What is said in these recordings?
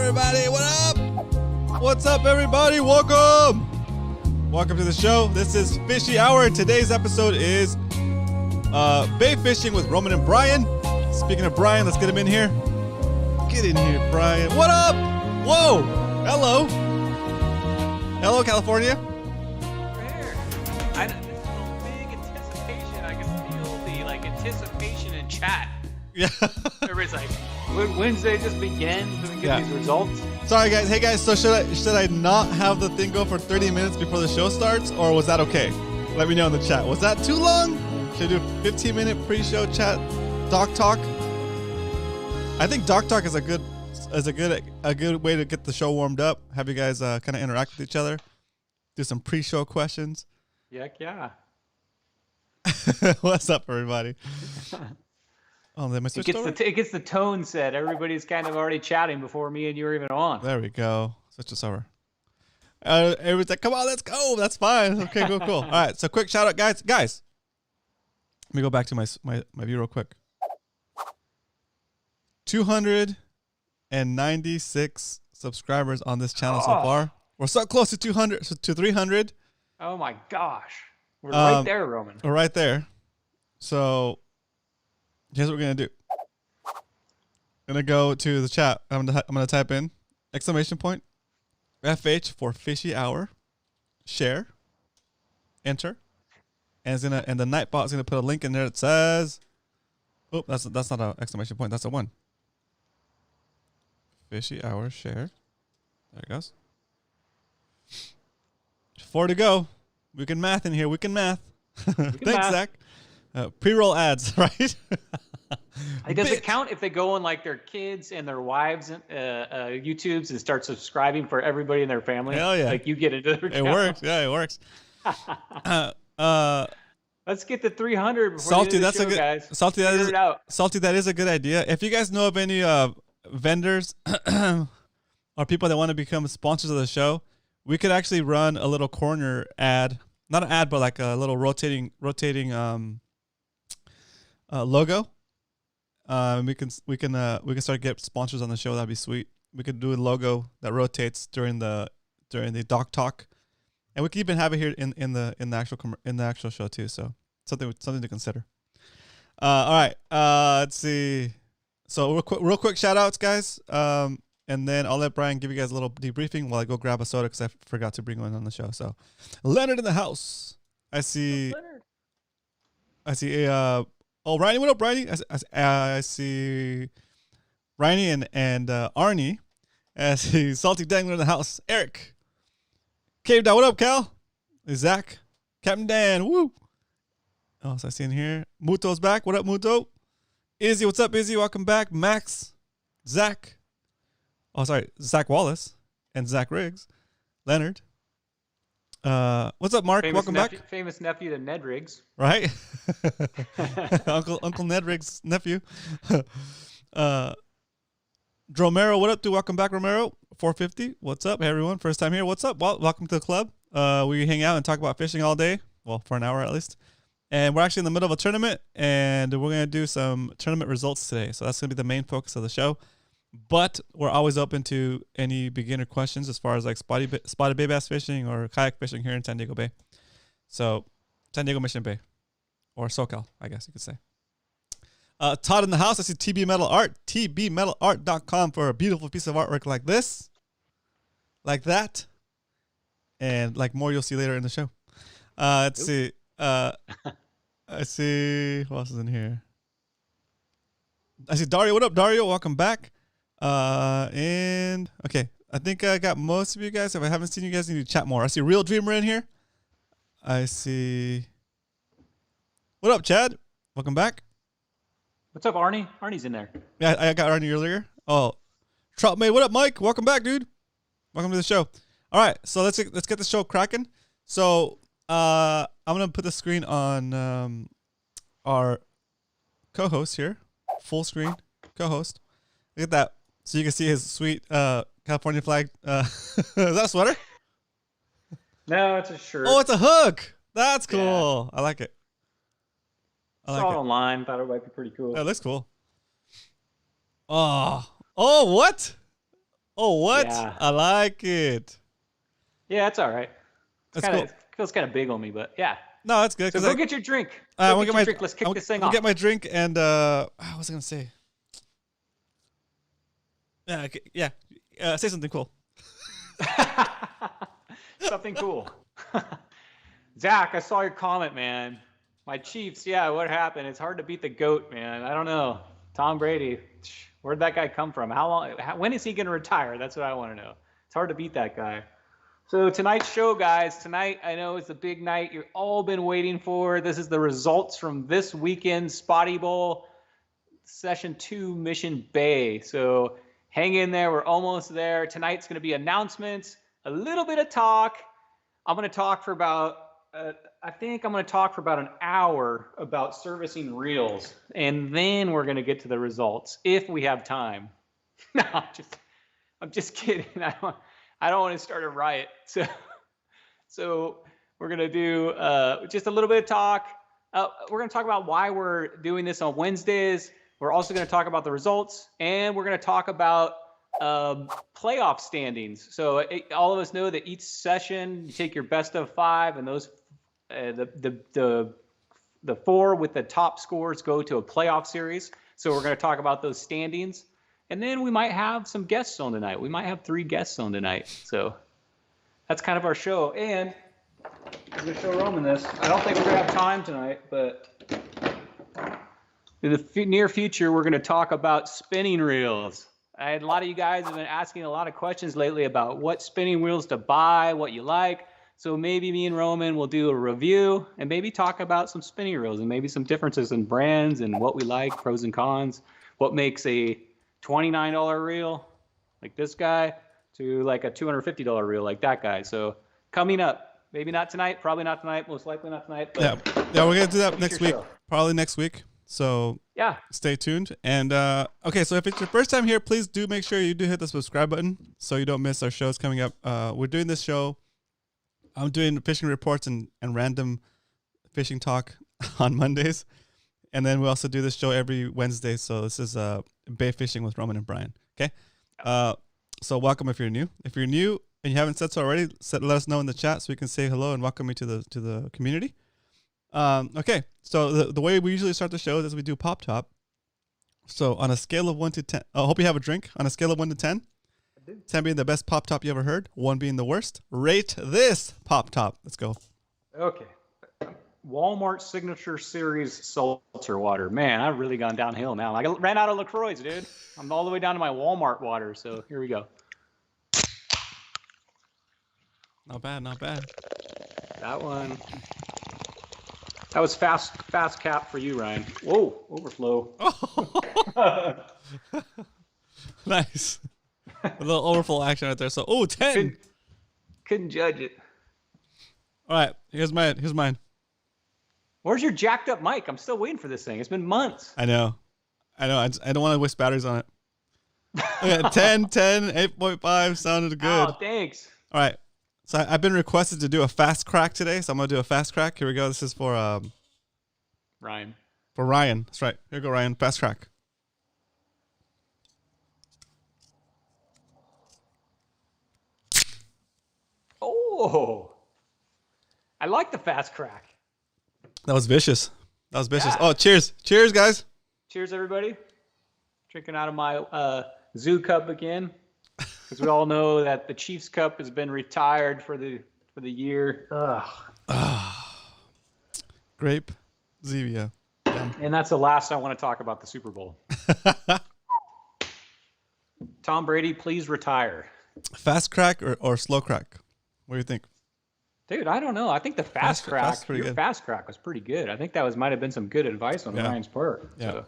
everybody? What up? What's up, everybody? Welcome to the show. This is Fishy Hour. Today's episode is bait fishing with Roman and Brian. Speaking of Brian, let's get him in here. Get in here, Brian. What up? Whoa. Hello. Hello, California. We're here. This is a big anticipation. I can feel the anticipation in chat. Yeah. Everybody's like, Wednesday just begins and we get these results. Sorry, guys. Hey, guys. So should I not have the thing go for 30 minutes before the show starts, or was that okay? Let me know in the chat. Was that too long? Should I do a 15-minute pre-show chat, doc talk? I think doc talk is a good way to get the show warmed up. Have you guys kind of interact with each other, do some pre-show questions. Yeah. What's up, everybody? Oh, they must it gets the tone set. Everybody's kind of already chatting before me and you were even on. There we go. Switch us over. Everyone's like, come on, let's go. That's fine. Okay, cool. All right, so quick shout out, guys. Let me go back to my view real quick. 296 subscribers on this channel so far. We're so close to 200, to 300. Oh my gosh. We're right there, Roman. We're right there. So here's what we're going to do. I'm going to go to the chat. I'm going to type in !FH for Fishy Hour, share, enter. And the Nightbot is going to put a link in there that says, oh, that's not an exclamation point. That's a 1. Fishy Hour, share. There it goes. 4 to go. We can math in here. We can math. Thanks, Zach. Pre-roll ads, right? Does it count if they go on their kids and their wives' YouTubes and start subscribing for everybody in their family? Hell yeah. You get into their channel. It works. Yeah, it works. Let's get to 300 before Salty, the show, guys. Salty, that is a good idea. If you guys know of any vendors or people that want to become sponsors of the show, we could actually run a little corner ad, not an ad, but a little rotating logo. We can start to get sponsors on the show. That'd be sweet. We could do a logo that rotates during the doc talk, and we could even have it here in the actual show too. So something to consider. All right. Let's see. So real quick shout outs, guys. And then I'll let Brian give you guys a little debriefing while I go grab a soda because I forgot to bring one on the show. So Leonard in the house. I see. Oh, Riney, what up, Riney? I see Riney and Arnie. I see Salty Dangler in the house. Eric. Cave Down, what up, Cal? Zach. Captain Dan, woo. Oh, so I see in here. Muto's back. What up, Muto? Izzy, what's up, Izzy? Welcome back. Max. Zach. Oh, sorry. Zach Wallace and Zach Riggs. Leonard. What's up, Mark? Welcome back. Famous nephew to Ned Riggs. Right? Uncle Ned Riggs' nephew. Romero, what up, dude? Welcome back, Romero. 450. What's up? Hey, everyone. First time here. What's up? Well, welcome to the club. We hang out and talk about fishing all day. Well, for an hour at least. And we're actually in the middle of a tournament, and we're going to do some tournament results today. So that's going to be the main focus of the show. But we're always open to any beginner questions as far as spotted bay bass fishing or kayak fishing here in San Diego Bay. So San Diego Mission Bay, or SoCal, I guess you could say. Todd in the house. I see TB Metal Art, tbmetalart.com for a beautiful piece of artwork like this, like that, and more you'll see later in the show. Let's see. I see who else is in here. I see Dario. What up, Dario? Welcome back. And okay, I think I got most of you guys. If I haven't seen you guys, you need to chat more. I see Real Dreamer in here. I see. What up, Chad? Welcome back. What's up, Arnie? Arnie's in there. Yeah, I got Arnie earlier. Oh, Troutmate. What up, Mike? Welcome back, dude. Welcome to the show. All right, so let's get the show cracking. So I'm gonna put the screen on our co-host here, full screen co-host. Look at that. So you can see his sweet California flag. Is that a sweater? No, it's a shirt. Oh, it's a hook. That's cool. Yeah. I like it. Saw it online. Thought it might be pretty cool. It looks cool. Oh, what? Oh, what? Yeah. I like it. Yeah, it's all right. That's cool. It feels kind of big on me, but yeah. No, that's good. So go get your drink. Go get your drink. Let's kick this thing off. Get my drink and what was I gonna say? Yeah. Say something cool. Something cool. Zach, I saw your comment, man. My Chiefs, yeah, what happened? It's hard to beat the GOAT, man. I don't know. Tom Brady, where'd that guy come from? When is he going to retire? That's what I want to know. It's hard to beat that guy. So tonight's show, guys, tonight I know it's a big night you've all been waiting for. This is the results from this weekend's Spotty Bowl, Session 2, Mission Bay. So hang in there. We're almost there. Tonight's going to be announcements, a little bit of talk. I'm going to talk for about, an hour about servicing reels. And then we're going to get to the results if we have time. No, I'm just kidding. I don't want to start a riot. So we're going to do just a little bit of talk. We're going to talk about why we're doing this on Wednesdays. We're also going to talk about the results, and we're going to talk about playoff standings. So all of us know that each session you take your best of 5, and those the 4 with the top scores go to a playoff series. So we're going to talk about those standings, and then we might have some guests on tonight. We might have 3 guests on tonight. So that's kind of our show. And I'm going to show Roman this. I don't think we're going to have time tonight, but in the near future, we're going to talk about spinning reels. A lot of you guys have been asking a lot of questions lately about what spinning wheels to buy, what you like. So maybe me and Roman will do a review and maybe talk about some spinning reels and maybe some differences in brands and what we like, pros and cons. What makes a $29 reel like this guy to like a $250 reel like that guy. So coming up, maybe not tonight, probably not tonight, most likely not tonight. But yeah, we're gonna do that next week, probably next week. So yeah, stay tuned. And okay, so if it's your first time here, please do make sure you do hit the subscribe button so you don't miss our shows coming up. We're doing this show. I'm doing fishing reports and random fishing talk on Mondays, and then we also do this show every Wednesday. So this is Bay Fishing with Roman and Brian. Okay, so welcome if you're new. If you're new and you haven't said so already, let us know in the chat so we can say hello and welcome you to the community. Okay, so the way we usually start the show is we do pop top. So on a scale of 1 to 10, I hope you have a drink. On a scale of 1 to 10, 10 being the best pop top you ever heard, 1 being the worst, rate this pop top. Let's go. Okay. Walmart Signature Series seltzer water. Man, I've really gone downhill now. I ran out of LaCroix, dude. I'm all the way down to my Walmart water. So here we go. Not bad, not bad. That one. That was fast cap for you, Ryan. Whoa, overflow. Oh. Nice. A little overflow action right there. So, 10. Couldn't judge it. All right, here's mine. Where's your jacked up mic? I'm still waiting for this thing. It's been months. I know. I don't want to waste batteries on it. Okay, 10, 8.5 sounded good. Oh, thanks. All right. So I've been requested to do a fast crack today, so I'm gonna do a fast crack. Here we go. This is for Ryan. For Ryan. That's right. Here you go, Ryan. Fast crack. Oh, I like the fast crack. That was vicious. Yeah. Oh, cheers. Cheers, guys. Cheers, everybody. Drinking out of my Zoo Cup again. Because we all know that the Chiefs Cup has been retired for the year. Grape Zevia. Yeah. And that's the last I want to talk about the Super Bowl. Tom Brady, please retire. Fast crack or slow crack? What do you think? Dude, I don't know. I think the fast crack was pretty good. I think that might have been some good advice on Ryan's part. Yeah. So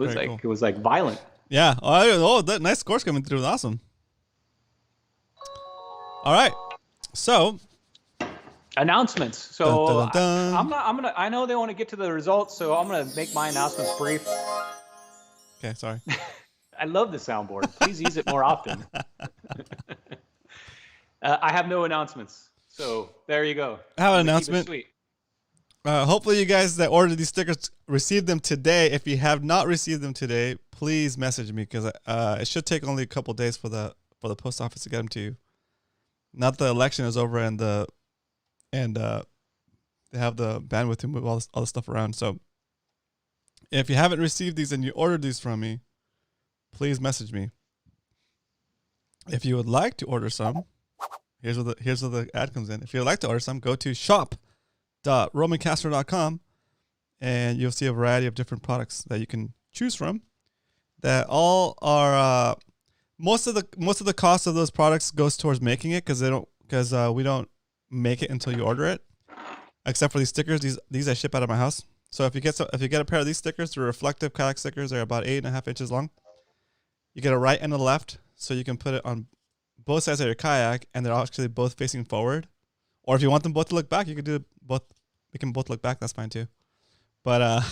it was like violent. Yeah. Oh, that nice scores coming through. Awesome. All right. So announcements. So dun, dun, dun. I know they want to get to the results, so I'm gonna make my announcements brief. Okay, sorry. I love the soundboard. Please use it more often. I have no announcements. So there you go. I have an announcement. Sweet. Hopefully you guys that ordered these stickers received them today. If you have not received them today, please message me because it should take only a couple days for the for the post office to get them to you. Now that the election is over and they have the bandwidth to move all the stuff around. So if you haven't received these and you ordered these from me, please message me. If you would like to order some, here's where the ad comes in. If you would like to order some, go to shop.romancastro.com and you'll see a variety of different products that you can choose from. That all are most of the cost of those products goes towards making it because we don't make it until you order it. Except for these stickers, these I ship out of my house. So if you get a pair of these stickers, the reflective kayak stickers, they're about 8.5 inches long. You get a right and a left, so you can put it on both sides of your kayak, and they're actually both facing forward. Or if you want them both to look back, you can do both. We can both look back. That's fine too. But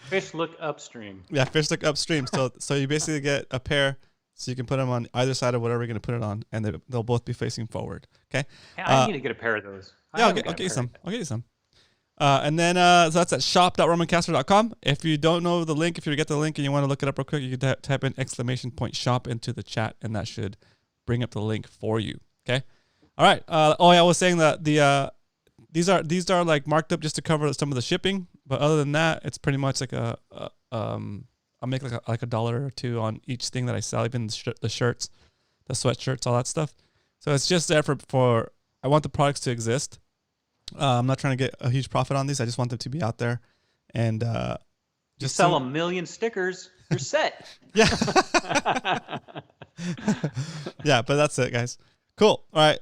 fish look upstream. Yeah, fish look upstream. So you basically get a pair, so you can put them on either side of whatever you're going to put it on, and they'll both be facing forward. Okay. Yeah, I need to get a pair of those. Yeah, I'll get you some. I'll get you some. And then so that's at shop.romancastro.com. If you don't know the link, if you get the link and you want to look it up real quick, you can type in !shop into the chat, and that should bring up the link for you. Okay. All right. I was saying that these are like marked up just to cover some of the shipping, but other than that, it's pretty much like I'll make like $1 or $2 on each thing that I sell, even the shirts, the sweatshirts, all that stuff. So it's just there for I want the products to exist. I'm not trying to get a huge profit on these. I just want them to be out there, and just sell 1 million stickers. You're set. Yeah. Yeah, but that's it, guys. Cool. All right.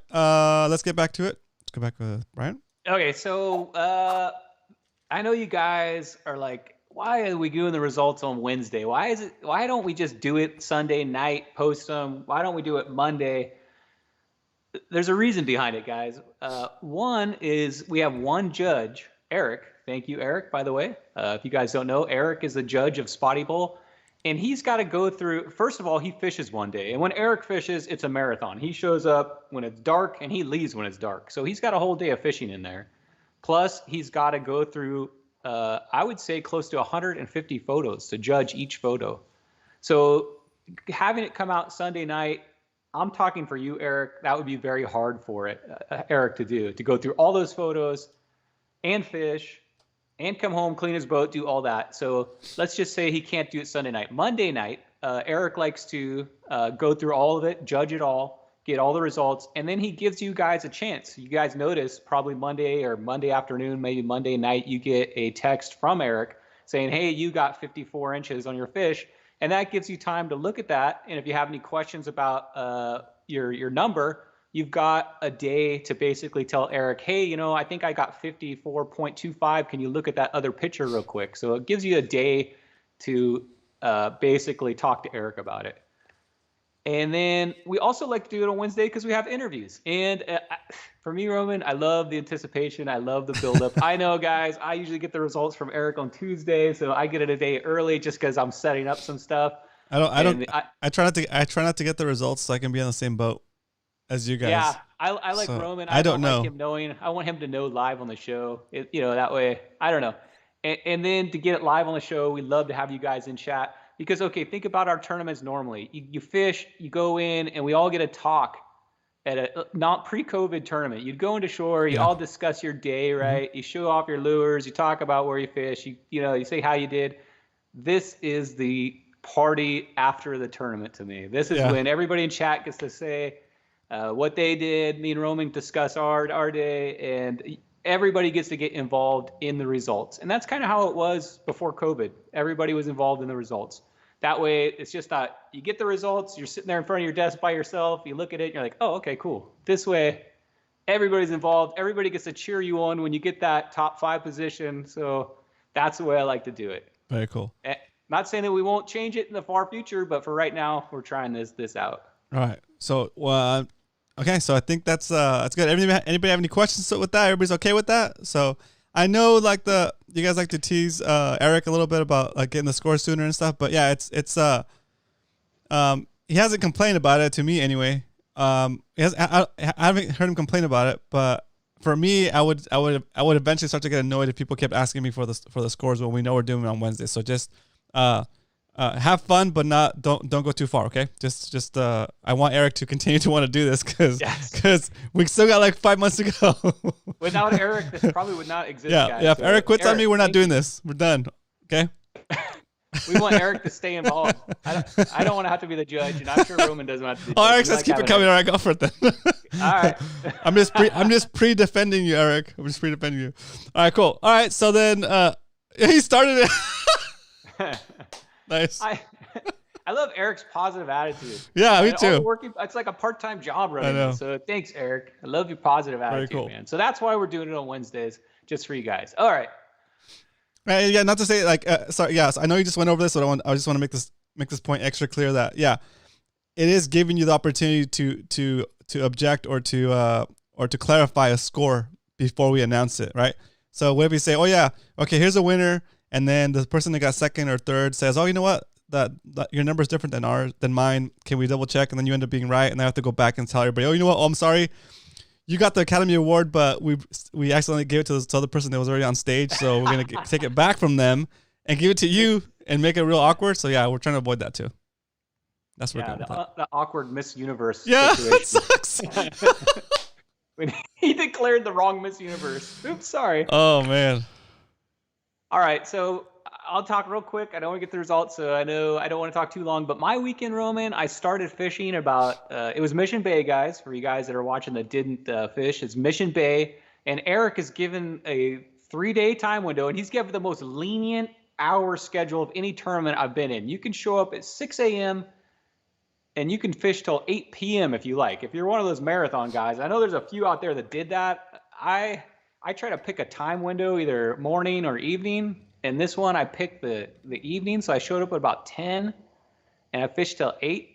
Let's get back to it. Let's go back with Brian. Okay, so I know you guys are like, why are we doing the results on Wednesday? Why don't we just do it Sunday night, post them? Why don't we do it Monday? There's a reason behind it, guys. One is we have one judge, Eric. Thank you, Eric, by the way. If you guys don't know, Eric is the judge of Spotty Bowl. And he's got to go through, first of all, he fishes one day. And when Eric fishes, it's a marathon. He shows up when it's dark and he leaves when it's dark. So he's got a whole day of fishing in there. Plus, he's got to go through, I would say, close to 150 photos to judge each photo. So having it come out Sunday night, I'm talking for you, Eric, that would be very hard for Eric to go through all those photos and fish and come home, clean his boat, do all that. So let's just say he can't do it Sunday night. Monday night, Eric likes to go through all of it, judge it all, get all the results, and then he gives you guys a chance. You guys notice probably Monday or Monday afternoon, maybe Monday night, you get a text from Eric saying, hey, you got 54 inches on your fish. And that gives you time to look at that. And if you have any questions about your number, you've got a day to basically tell Eric, hey, I think I got 54.25. Can you look at that other picture real quick? So it gives you a day to basically talk to Eric about it. And then we also like to do it on Wednesday because we have interviews. And for me, Roman, I love the anticipation. I love the buildup. I know, guys, I usually get the results from Eric on Tuesday, so I get it a day early just because I'm setting up some stuff. I try not to get the results so I can be on the same boat as you guys. Yeah, I like Roman. I don't like him knowing. I want him to know live on the show. That way. I don't know. And then to get it live on the show, we love to have you guys in chat. Because, okay, think about our tournaments normally. You fish, you go in, and we all get a talk at a not pre-COVID tournament. You'd go into shore, you all discuss your day, right? Mm-hmm. You show off your lures, you talk about where you fish, you say how you did. This is the party after the tournament to me. This is when everybody in chat gets to say what they did. Me and Roman discuss our day, and everybody gets to get involved in the results. And that's kind of how it was before COVID. Everybody was involved in the results. That way, it's just not, you get the results, you're sitting there in front of your desk by yourself, you look at it, and you're like, oh, okay, cool. This way, everybody's involved. Everybody gets to cheer you on when you get that top 5 position. So that's the way I like to do it. Very cool. Not saying that we won't change it in the far future, but for right now, we're trying this out. All right. So, okay, so I think that's good. Anybody have any questions with that? Everybody's okay with that? So I know you guys like to tease Eric a little bit about like getting the score sooner and stuff, but yeah, he hasn't complained about it to me anyway. I haven't heard him complain about it, but for me, I would eventually start to get annoyed if people kept asking me for the scores when we know we're doing it on Wednesday. So just Have fun, but don't go too far. Okay, just I want Eric to continue to want to do this because we still got like 5 months to go. Without Eric, this probably would not exist. Yeah, guys. yeah. If So, Eric quits on me, we're not doing you. this. We're done. Okay. We want Eric to stay involved. I don't want to have to be the judge, and I'm sure Roman doesn't have to be the Oh, judge. Eric says keep it coming. All right, go for it then. All right. I'm just pre-defending you, Eric. I'm just pre-defending you. All right, cool. All right, so then he started it. Nice. I love Eric's positive attitude. Yeah, me too. It's like a part-time job running. I know. So thanks, Eric. I love your positive attitude, cool. man. So that's why we're doing it on Wednesdays, just for you guys. All right. Yeah, not to say like sorry. Yes, I know you just went over this, but I just want to make this point extra clear that it is giving you the opportunity to object or to clarify a score before we announce it, right? So what if we say, oh yeah, okay, here's a winner, and then the person that got second or third says, oh, you know what, that your number is different than mine. Can we double check? And then you end up being right, and I have to go back and tell everybody, oh, you know what, oh, I'm sorry. You got the Academy Award, but we accidentally gave it to this other person that was already on stage. So we're going to take it back from them and give it to you and make it real awkward. So, yeah, we're trying to avoid that, too. That's what we're going with. The awkward Miss Universe situation. It sucks. When he declared the wrong Miss Universe. Oops, sorry. Oh, man. All right, so I'll talk real quick. I don't want to get the results, so I know I don't want to talk too long. But my weekend, Roman, I started fishing about it was Mission Bay, guys. For you guys that are watching that didn't fish, it's Mission Bay, and Eric is given a 3-day time window, and he's given the most lenient hour schedule of any tournament I've been in. You can show up at 6 a.m. and you can fish till 8 p.m. if you like. If you're one of those marathon guys, I know there's a few out there that did that. I try to pick a time window, either morning or evening. And this one, I picked the evening, so I showed up at about 10, and I fished till 8.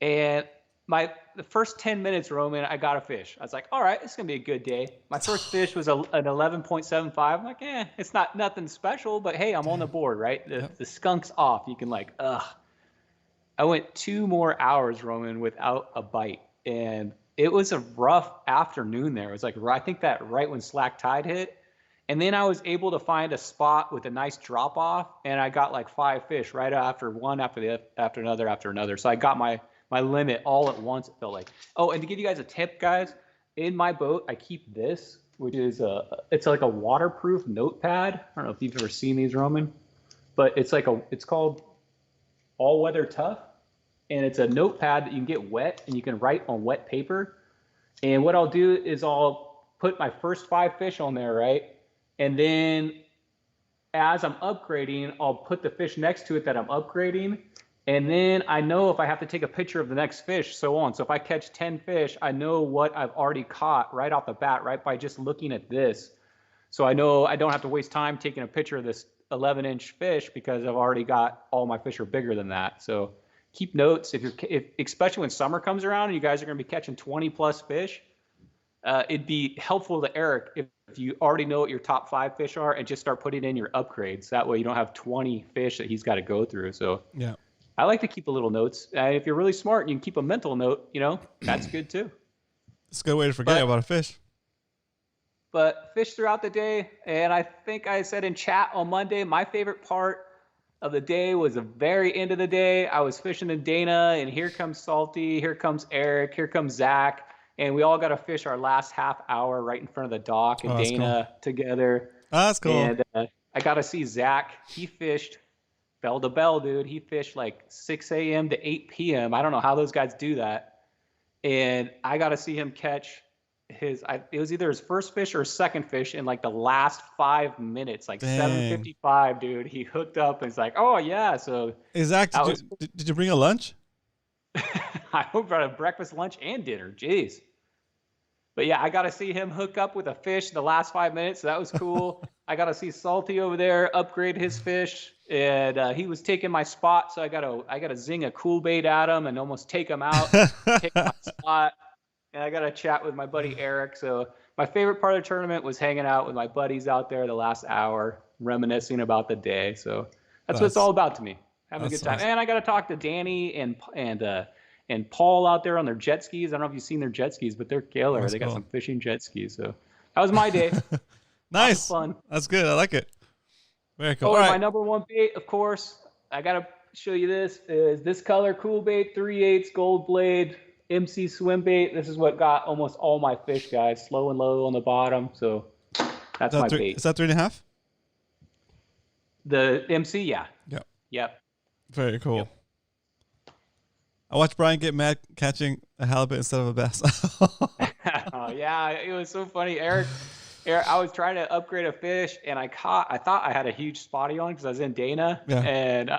And the first 10 minutes, Roman, I got a fish. I was like, all right, it's going to be a good day. My first fish was an 11.75. I'm like, it's not nothing special, but hey, I'm on the board, right? The skunk's off. You can I went 2 more hours, Roman, without a bite. And it was a rough afternoon there. It was like, I think that right when slack tide hit. And then I was able to find a spot with a nice drop off, and I got like 5 fish right after one, after another. So I got my limit all at once, it felt like. Oh, and to give you guys a tip, guys, in my boat, I keep this, which is it's like a waterproof notepad. I don't know if you've ever seen these, Roman, but it's called All Weather Tough, and it's a notepad that you can get wet and you can write on wet paper. And what I'll do is I'll put my first 5 fish on there, right? And then as I'm upgrading, I'll put the fish next to it that I'm upgrading. And then I know if I have to take a picture of the next fish, so on. So if I catch 10 fish, I know what I've already caught right off the bat, right, by just looking at this. So I know I don't have to waste time taking a picture of this 11-inch fish because I've already got all my fish are bigger than that. So keep notes. Especially when summer comes around and you guys are going to be catching 20+ fish. It'd be helpful to Eric if you already know what your top 5 fish are and just start putting in your upgrades. That way you don't have 20 fish that he's got to go through. So yeah, I like to keep a little notes. If you're really smart and you can keep a mental note, that's good too. It's a good way to forget about a fish. But fish throughout the day, and I think I said in chat on Monday, my favorite part of the day was the very end of the day. I was fishing in Dana, and here comes Salty, here comes Eric, here comes Zach. And we all got to fish our last half hour right in front of the dock and Dana together. Oh, that's cool. And I got to see Zach. He fished bell to bell, dude. He fished like 6 a.m. to 8 p.m. I don't know how those guys do that. And I got to see him catch it was either his first fish or his second fish in like the last 5 minutes, like 7:55, dude. He hooked up and it's like, oh, yeah. So Zach, did you bring a lunch? I brought a breakfast, lunch, and dinner. Jeez. But yeah, I got to see him hook up with a fish in the last 5 minutes. So that was cool. I got to see Salty over there upgrade his fish, and he was taking my spot. So I got to zing a cool bait at him and almost take him out, take my spot. And I got to chat with my buddy Eric. So my favorite part of the tournament was hanging out with my buddies out there the last hour, reminiscing about the day. So that's what it's all about to me. Having a good time. Awesome. And I got to talk to Danny and Paul out there on their jet skis. I don't know if you've seen their jet skis, but they're killer. That's got some fishing jet skis. So that was my day. Nice. Fun. That's good. I like it. Very cool. Oh, my number one bait, of course. I got to show you this. Is this color cool bait, 3/8 gold blade, MC swim bait. This is what got almost all my fish, guys. Slow and low on the bottom. So that's my bait. Is that 3.5? The MC, yeah. Yep. Yep. Very cool. Yep. I watched Brian get mad catching a halibut instead of a bass. Yeah, it was so funny. Eric, I was trying to upgrade a fish, and I thought I had a huge spotty on because I was in Dana, and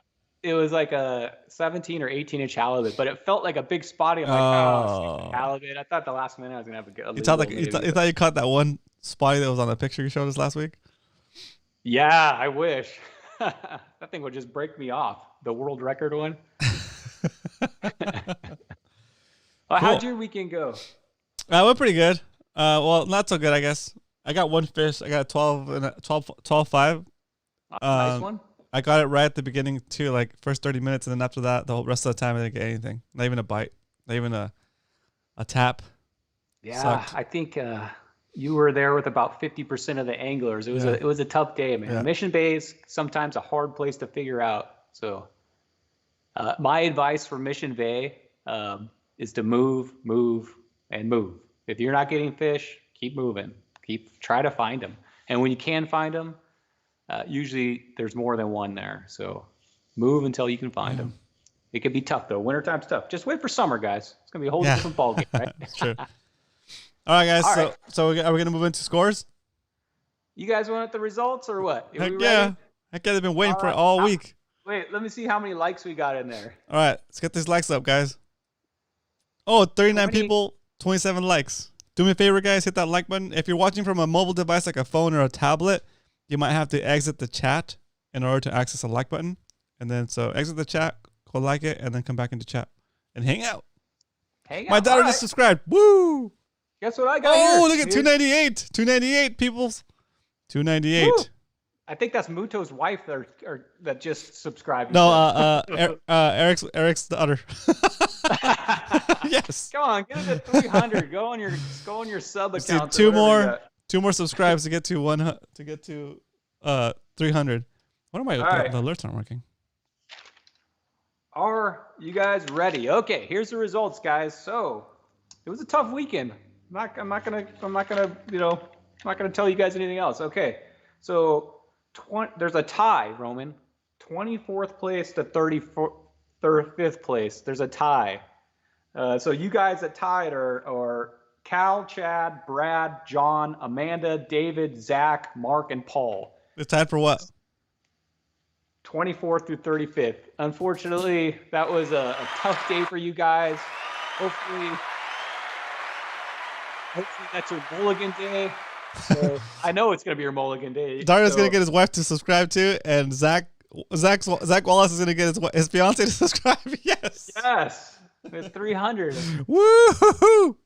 it was like a 17 or 18-inch halibut, but it felt like a big spotty. I'm like, oh, halibut. I thought the last minute I was gonna have a good. You thought you caught that one spotty that was on the picture you showed us last week? Yeah, I wish. That thing would just break me off. The world record one. Well, how'd your weekend go? Went pretty good. Well, not so good, I guess. I got one fish. I got a 12.5. Nice one. I got it right at the beginning too, like first 30 minutes, and then after that, the whole rest of the time I didn't get anything. Not even a bite. Not even a tap. Yeah, Sucked. I think you were there with about 50% of the anglers. It was a tough day, man. Yeah. Mission Bay is sometimes a hard place to figure out. So my advice for Mission Bay is to move, and move. If you're not getting fish, keep moving. Try to find them. And when you can find them, usually there's more than one there. So move until you can find them. It can be tough though. Wintertime's tough. Just wait for summer, guys. It's gonna be a whole different ball game, right? That's true. All right, guys. So are we gonna move into scores? You guys want the results or what? Heck yeah! They've been waiting for it all week. Wait, let me see how many likes we got in there. All right, let's get these likes up, guys. Oh, 39 people, 27 likes. Do me a favor, guys. Hit that like button. If you're watching from a mobile device like a phone or a tablet, you might have to exit the chat in order to access a like button. And then so exit the chat, go like it, and then come back into chat and hang out. My daughter just subscribed. Woo! Guess what I got here? Oh, look at 298. 298 peoples. 298. Woo! I think that's Muto's wife that just subscribed. No, Eric's daughter. Yes. Come on, get it to 300. Go on your sub account. Two more subscribes to get to 300. What am I? The alerts aren't working. Are you guys ready? Okay, here's the results, guys. So it was a tough weekend. I'm not gonna tell you guys anything else. Okay, so there's a tie, Roman. 24th place to 35th place. There's a tie. So you guys that tied are Cal, Chad, Brad, John, Amanda, David, Zach, Mark, and Paul. It's tied for what? 24th through 35th. Unfortunately, that was a tough day for you guys. Hopefully that's your mulligan day. So I know it's gonna be your mulligan day. Daria's gonna get his wife to subscribe to, and Zach Wallace is gonna get his fiance to subscribe. Yes. Yes. It's 300. Woo!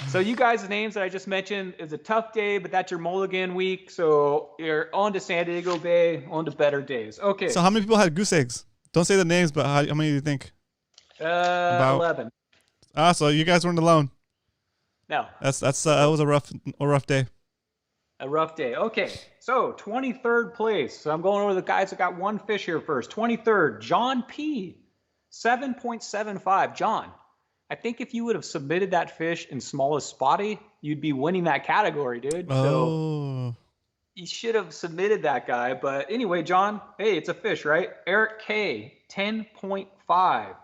So you guys' names that I just mentioned is a tough day, but that's your mulligan week. So you're on to San Diego Bay, on to better days. Okay. So how many people had goose eggs? Don't say the names, but how many do you think? 11. So you guys weren't alone. No. That was a rough day. A rough day. Okay. So 23rd place. So I'm going over the guys that got one fish here first. 23rd, John P. 7.75. John, I think if you would have submitted that fish in smallest spotty, you'd be winning that category, dude. Oh. So you should have submitted that guy. But anyway, John, hey, it's a fish, right? Eric K, 10.5.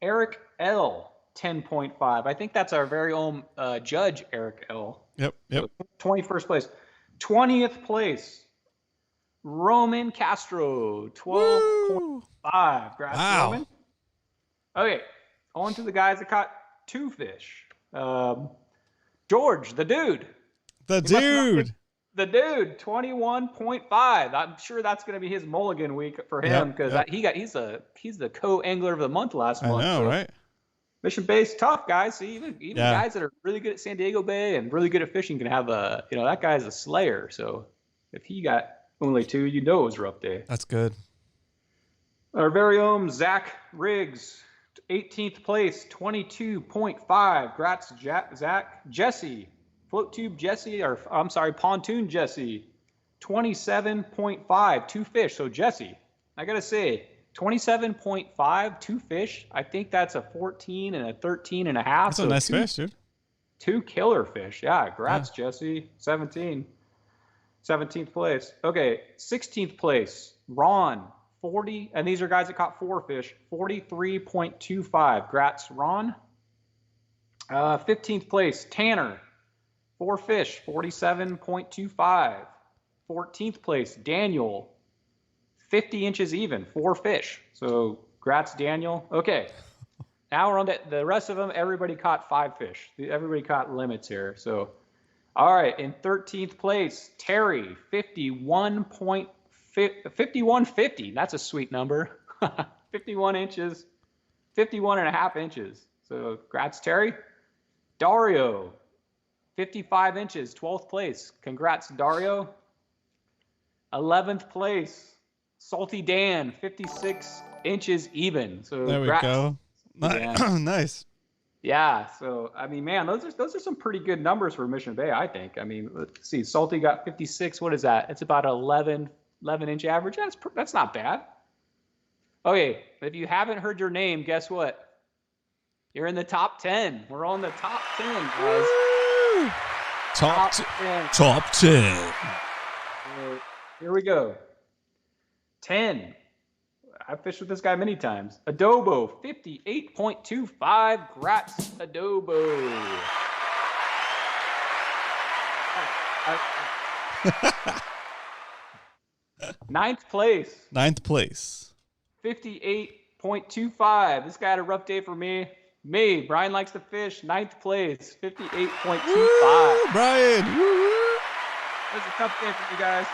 Eric L, 10.5. I think that's our very own judge, Eric L. Yep. So 21st place. 20th place, Roman Castro, 12.5. Wow. Roman. Okay, on to the guys that caught two fish. George, the dude. The dude, 21.5. I'm sure that's going to be his mulligan week for him because he's the co-angler of the month last month. I know, right? Mission Bay's tough, guys. See, even guys that are really good at San Diego Bay and really good at fishing can have that guy's a slayer. So if he got only two, it was a rough day. That's good. Our very own Zach Riggs, 18th place, 22.5. Grats, Zach. Jesse, Float Tube Jesse, Pontoon Jesse, 27.5. Two fish. So Jesse, I got to say, 27.5, 2 fish. I think that's a 14 and a 13 and a half. That's a nice fish, dude. 2 killer fish. Yeah, congrats, Jesse. 17. 17th place. Okay, 16th place. Ron, 40. And these are guys that caught 4 fish. 43.25. Congrats, Ron. 15th place. Tanner, 4 fish. 47.25. 14th place. Daniel, 50 inches even. 4 fish. So, congrats, Daniel. Okay. Now we're on the rest of them. Everybody caught 5 fish. Everybody caught limits here. So, all right. In 13th place, Terry, 51.50. That's a sweet number. 51 inches, 51 and a half inches. So, congrats, Terry. Dario, 55 inches, 12th place. Congrats, Dario. 11th place, Salty Dan, 56 inches even. So, there we go. Nice. Yeah. So, I mean, man, those are some pretty good numbers for Mission Bay, I think. I mean, let's see. Salty got 56. What is that? It's about 11 inch average. That's not bad. Okay. If you haven't heard your name, guess what? You're in the top 10. We're on the top 10, guys. Woo! Top 10. Top 10. Here we go. 10. I've fished with this guy many times. Adobo, 58.25. Grats, Adobo. Ninth place. 58.25. This guy had a rough day for me. Brian likes to fish. 9th place. 58.25. Woo, Brian. Woo. That was a tough day for you guys.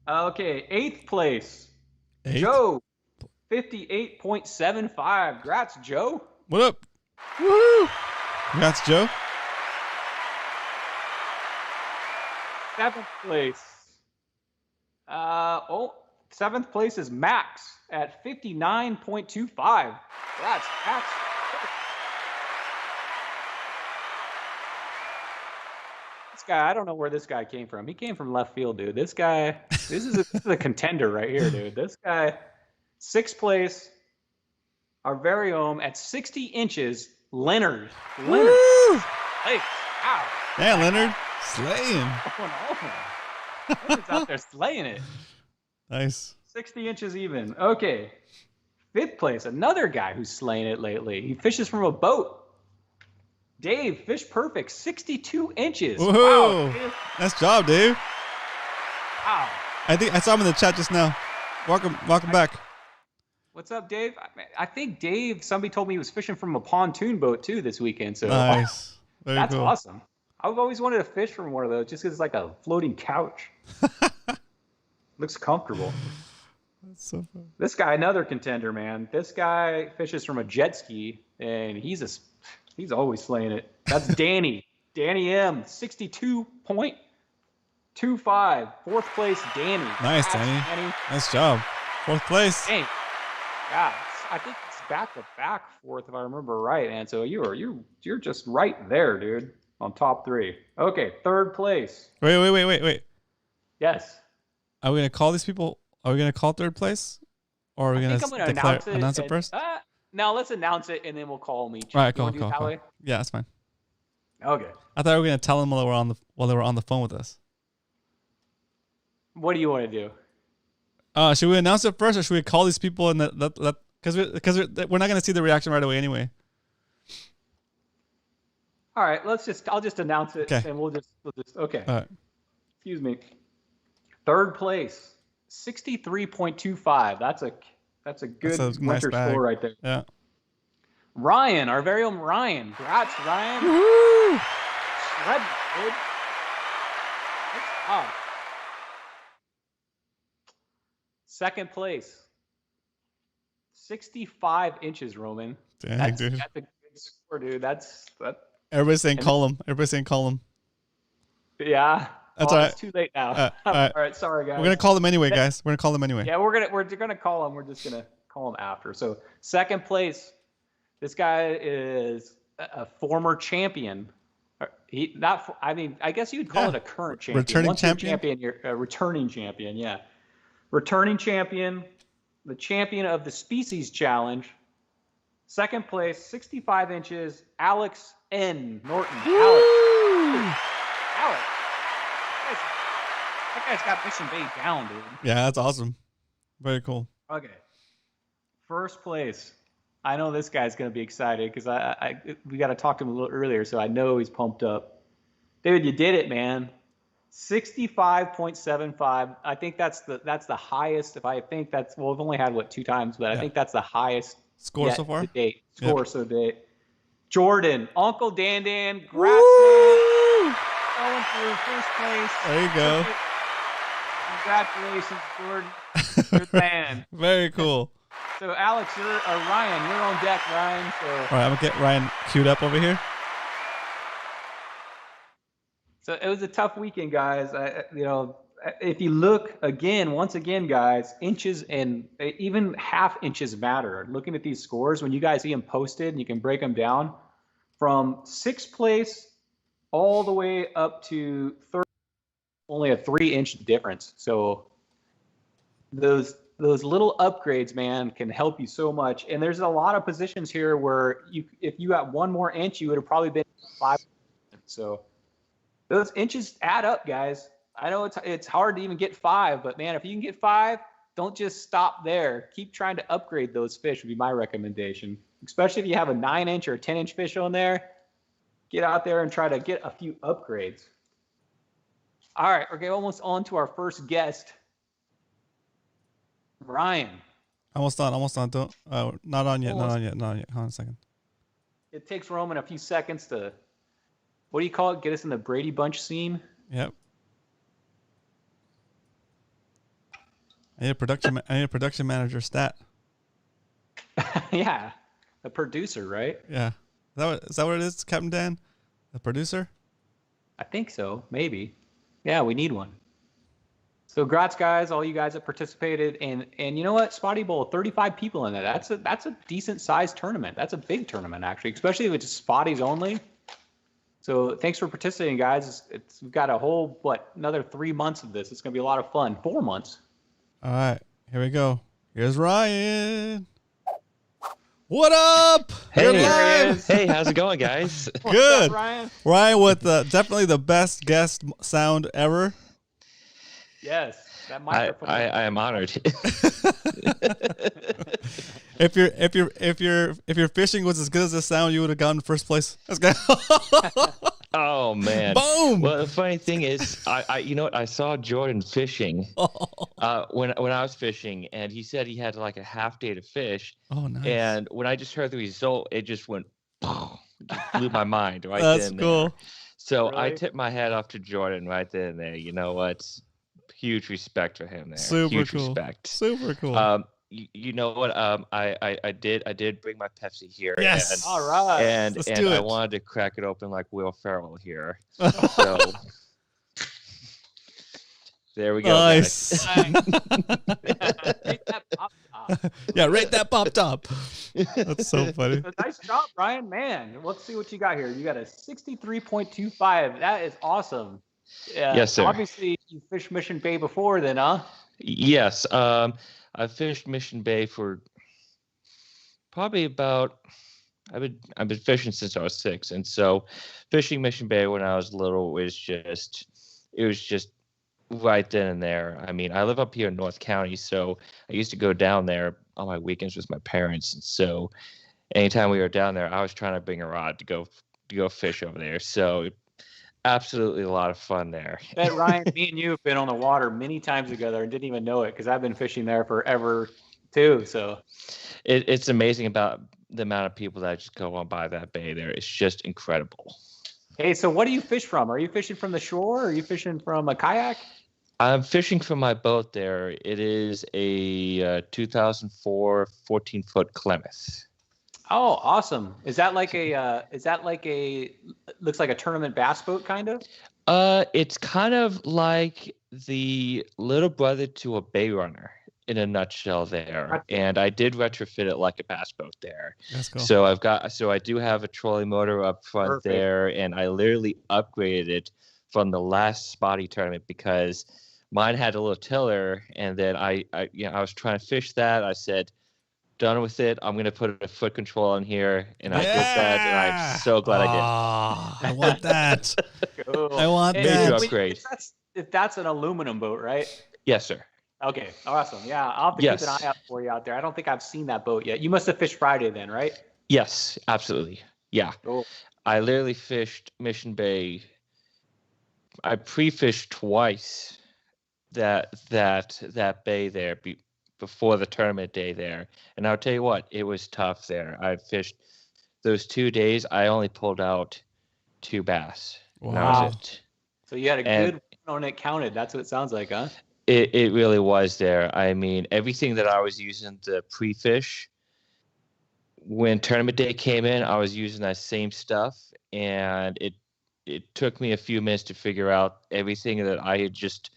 Okay, 8th place. Joe, 58.75. Congrats, Joe. What up? Woo! Congrats, Joe. 7th place. 7th place is Max at 59.25. Congrats, Max. This guy, I don't know where this guy came from. He came from left field, dude. This is a contender right here, dude. This guy, 6th place, our very own at 60 inches, Leonard. Woo! Hey, wow. Yeah, Leonard, slaying. Leonard's out there slaying it. Nice. 60 inches even. Okay. 5th place, another guy who's slaying it lately. He fishes from a boat. Dave, fish perfect, 62 inches. Whoa. Wow, Dave. Nice job, Dave. Wow. I think I saw him in the chat just now. Welcome back. What's up, Dave? I think Dave, somebody told me he was fishing from a pontoon boat too this weekend. So Nice. Very that's cool. awesome. I've always wanted to fish from one of those just because it's like a floating couch. Looks comfortable. That's so fun. This guy, another contender, man. This guy fishes from a jet ski, and he's always slaying it. That's Danny. Danny M, 62.25. 4th place, Danny. Nice, Danny. Nice job. 4th place. Dang. Yeah, I think it's back to back 4th if I remember right, and so you're just right there, dude, on top 3. Okay, 3rd place. Wait. Yes. Are we gonna call these people? Are we gonna call 3rd place, or are we gonna announce it first? Now let's announce it and then we'll call them each. All right, cool. Yeah, that's fine. Okay. I thought we were gonna tell them while they were on the phone with us. What do you want to do? Should we announce it first, or should we call these people and because we're not gonna see the reaction right away anyway? All right, I'll just announce it, and we'll just okay. All right. Excuse me. 3rd place, 63.25. That's a good winter score right there. Yeah. Ryan, our very own Ryan. Congrats, Ryan. Woo! Shred, dude. Good job. 2nd place, 65 inches, Roman. Dang, dude. That's a good score, dude. Everybody's saying call him. Yeah. That's all right. It's too late now. All right. All right. Sorry, guys. We're gonna call them anyway, guys. We're gonna call them anyway. Yeah, we're gonna call them. We're just gonna call them after. So 2nd place, this guy is a former champion. I guess you'd call it a current champion. Returning champion. You're a returning champion. Yeah. Returning champion, the champion of the Species Challenge. Second place, 65 inches, Alex N. Norton. Alex. That guy's got Mission Bay down, dude. Yeah, that's awesome. Very cool. Okay. First place. I know this guy's going to be excited because we got to talk to him a little earlier, so I know he's pumped up. Dude, you did it, man. 65.75. I think that's the highest. We've only had 2 times, but I think that's the highest score so far. To date. So date. Jordan, Uncle Dan, congrats, Woo! going through first place. There you go. Congratulations, Jordan. You're the man. Very cool. So Alex, Ryan, you're on deck, Ryan. So. All right, I'm gonna get Ryan queued up over here. So it was a tough weekend, guys. If you look once again, guys, inches and even half inches matter. Looking at these scores, when you guys see them posted, and you can break them down from 6th place all the way up to 3rd, only a 3-inch difference. So those little upgrades, man, can help you so much. And there's a lot of positions here where if you got 1 more inch, you would have probably been 5. So those inches add up, guys. I know it's hard to even get 5, but man, if you can get 5, don't just stop there. Keep trying to upgrade those fish would be my recommendation. Especially if you have a 9-inch or a 10-inch fish on there, get out there and try to get a few upgrades. All right, we're almost on to our first guest, Ryan. Almost done. Don't. Not on yet. Hold on a second. It takes Roman a few seconds to, what do you call it? Get us in the Brady Bunch scene. Yep. I need a production manager stat. Yeah, a producer, right? Yeah. Is that what it is, Captain Dan? A producer? I think so. Maybe. Yeah, we need one. So, congrats, guys! All you guys that participated, and you know what? Spotty Bowl, 35 people in there. That's a decent sized tournament. That's a big tournament, actually, especially if it's Spotties only. So, thanks for participating, guys. We've got a whole another 3 months of this. It's gonna be a lot of fun. 4 months. All right, here we go. Here's Ryan. What up? Hey, how's it going, guys? Good. What's up, Ryan with definitely the best guest sound ever. Yes, that microphone. I am honored. If your fishing was as good as the sound, you would have gotten first place. Let's go. Oh man! Boom. Well, the funny thing is, I saw Jordan fishing when I was fishing, and he said he had like a half day to fish. Oh, nice. And when I just heard the result, it just went, blew my mind right That's then and cool. there. So Really? I tipped my hat off to Jordan right then and there. You know what? Huge respect for him there. Super Huge cool. respect. Super cool. You know what? I did bring my Pepsi here. Yes. And, All right. and Let's and do I it. wanted to crack it open like Will Ferrell here. So there we go. Nice. Rate that pop top. Yeah, rate that pop top. That's so funny. So nice job, Brian. Man, let's see what you got here. You got a 63.25. That is awesome. Yeah. Yes, sir. Obviously, you fished Mission Bay before, then, huh? Yes. I fished Mission Bay for probably about. I've been fishing since I was 6, and so fishing Mission Bay when I was little was just right then and there. I mean, I live up here in North County, so I used to go down there on my weekends with my parents, and so anytime we were down there, I was trying to bring a rod to go fish over there. So absolutely a lot of fun there. Bet Ryan, me and you have been on the water many times together and didn't even know it because I've been fishing there forever too. So It's amazing about the amount of people that just go on by that bay there. It's just incredible. hey, so what do you fish from? Are you fishing from the shore? Or are you fishing from a kayak? I'm fishing from my boat there. It is a 2004 14-foot Klamath. Oh, awesome! Is that like a looks like a tournament bass boat kind of? It's kind of like the little brother to a bay runner in a nutshell there. And I did retrofit it like a bass boat there. That's cool. So I do have a trolley motor up front Perfect. there, and I literally upgraded it from the last Spotty tournament because mine had a little tiller, and then I was trying to fish that. I said, done with it. I'm gonna put a foot control on here, and I did that, and I'm so glad I want that. Cool. I want And Major that. upgrade. If that's an aluminum boat, right? Yes, sir. Okay, awesome. Yeah, I'll have to keep an eye out for you out there. I don't think I've seen that boat yet. You must have fished Friday then, right? Yes, absolutely. Yeah. Cool. I literally fished Mission Bay. I pre-fished twice that bay there before the tournament day there, and I'll tell you what, it was tough there. I fished those 2 days. I only pulled out 2 bass. Wow. And that was it. So you had a good one and it counted. That's what it sounds like, huh? It really was there. I mean, everything that I was using to pre-fish, when tournament day came in, I was using that same stuff, and it took me a few minutes to figure out everything that I had just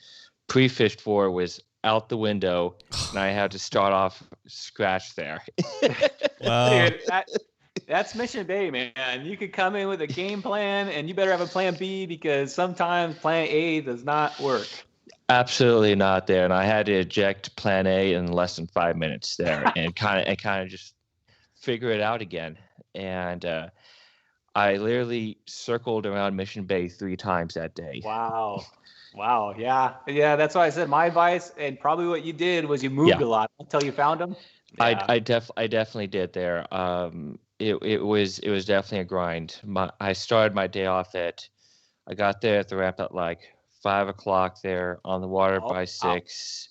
pre-fished for was out the window, and I had to start off scratch there. Wow. Dude, that's Mission Bay, man. You could come in with a game plan, and you better have a plan B because sometimes plan A does not work. Absolutely not there, and I had to eject plan A in less than 5 minutes there, and kind of just figure it out again. And I literally circled around Mission Bay 3 times that day. Wow. Yeah. That's why I said my advice, and probably what you did was you moved a lot until you found them. Yeah. I definitely did there. It was definitely a grind. I started my day off I got there at the ramp at like 5 o'clock there on the water by 6.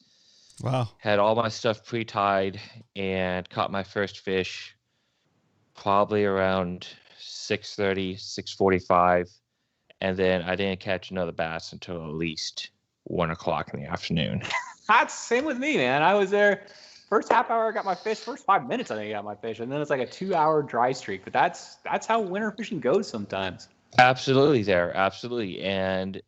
Wow. Had all my stuff pre-tied and caught my first fish probably around 6:30, 6:45. And then I didn't catch another bass until at least 1 o'clock in the afternoon. That's same with me, man. I was there first half hour, I got my fish. First 5 minutes, I think I got my fish, and then it's like a 2-hour dry streak. But that's how winter fishing goes sometimes. Absolutely, absolutely. And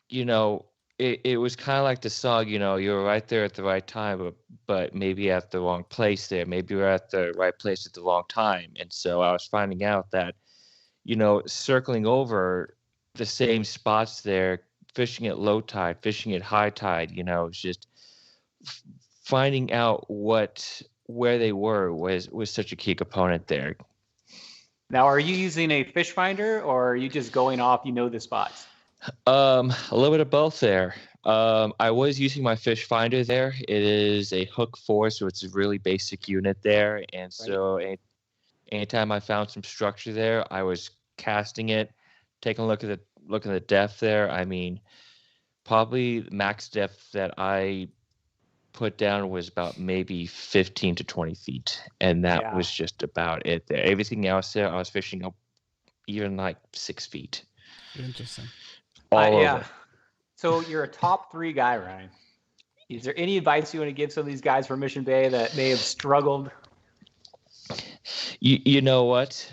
it was kind of like the song. You were right there at the right time, but maybe at the wrong place there. Maybe you're at the right place at the wrong time. And so I was finding out that, circling over the same spots there, fishing at low tide, fishing at high tide, it's just finding out where they were was such a key component there. Now, are you using a fish finder, or are you just going off, the spots? A little bit of both there. I was using my fish finder there. It is a Hook 4, so it's a really basic unit there. And so anytime I found some structure there, I was casting it, taking a look at the depth there. I mean, probably the max depth that I put down was about maybe 15 to 20 feet, and that was just about it there. Everything else there, I was fishing up even like 6 feet. Interesting. All over. So you're a top 3 guy, Ryan. Is there any advice you want to give some of these guys from Mission Bay that may have struggled? You know what?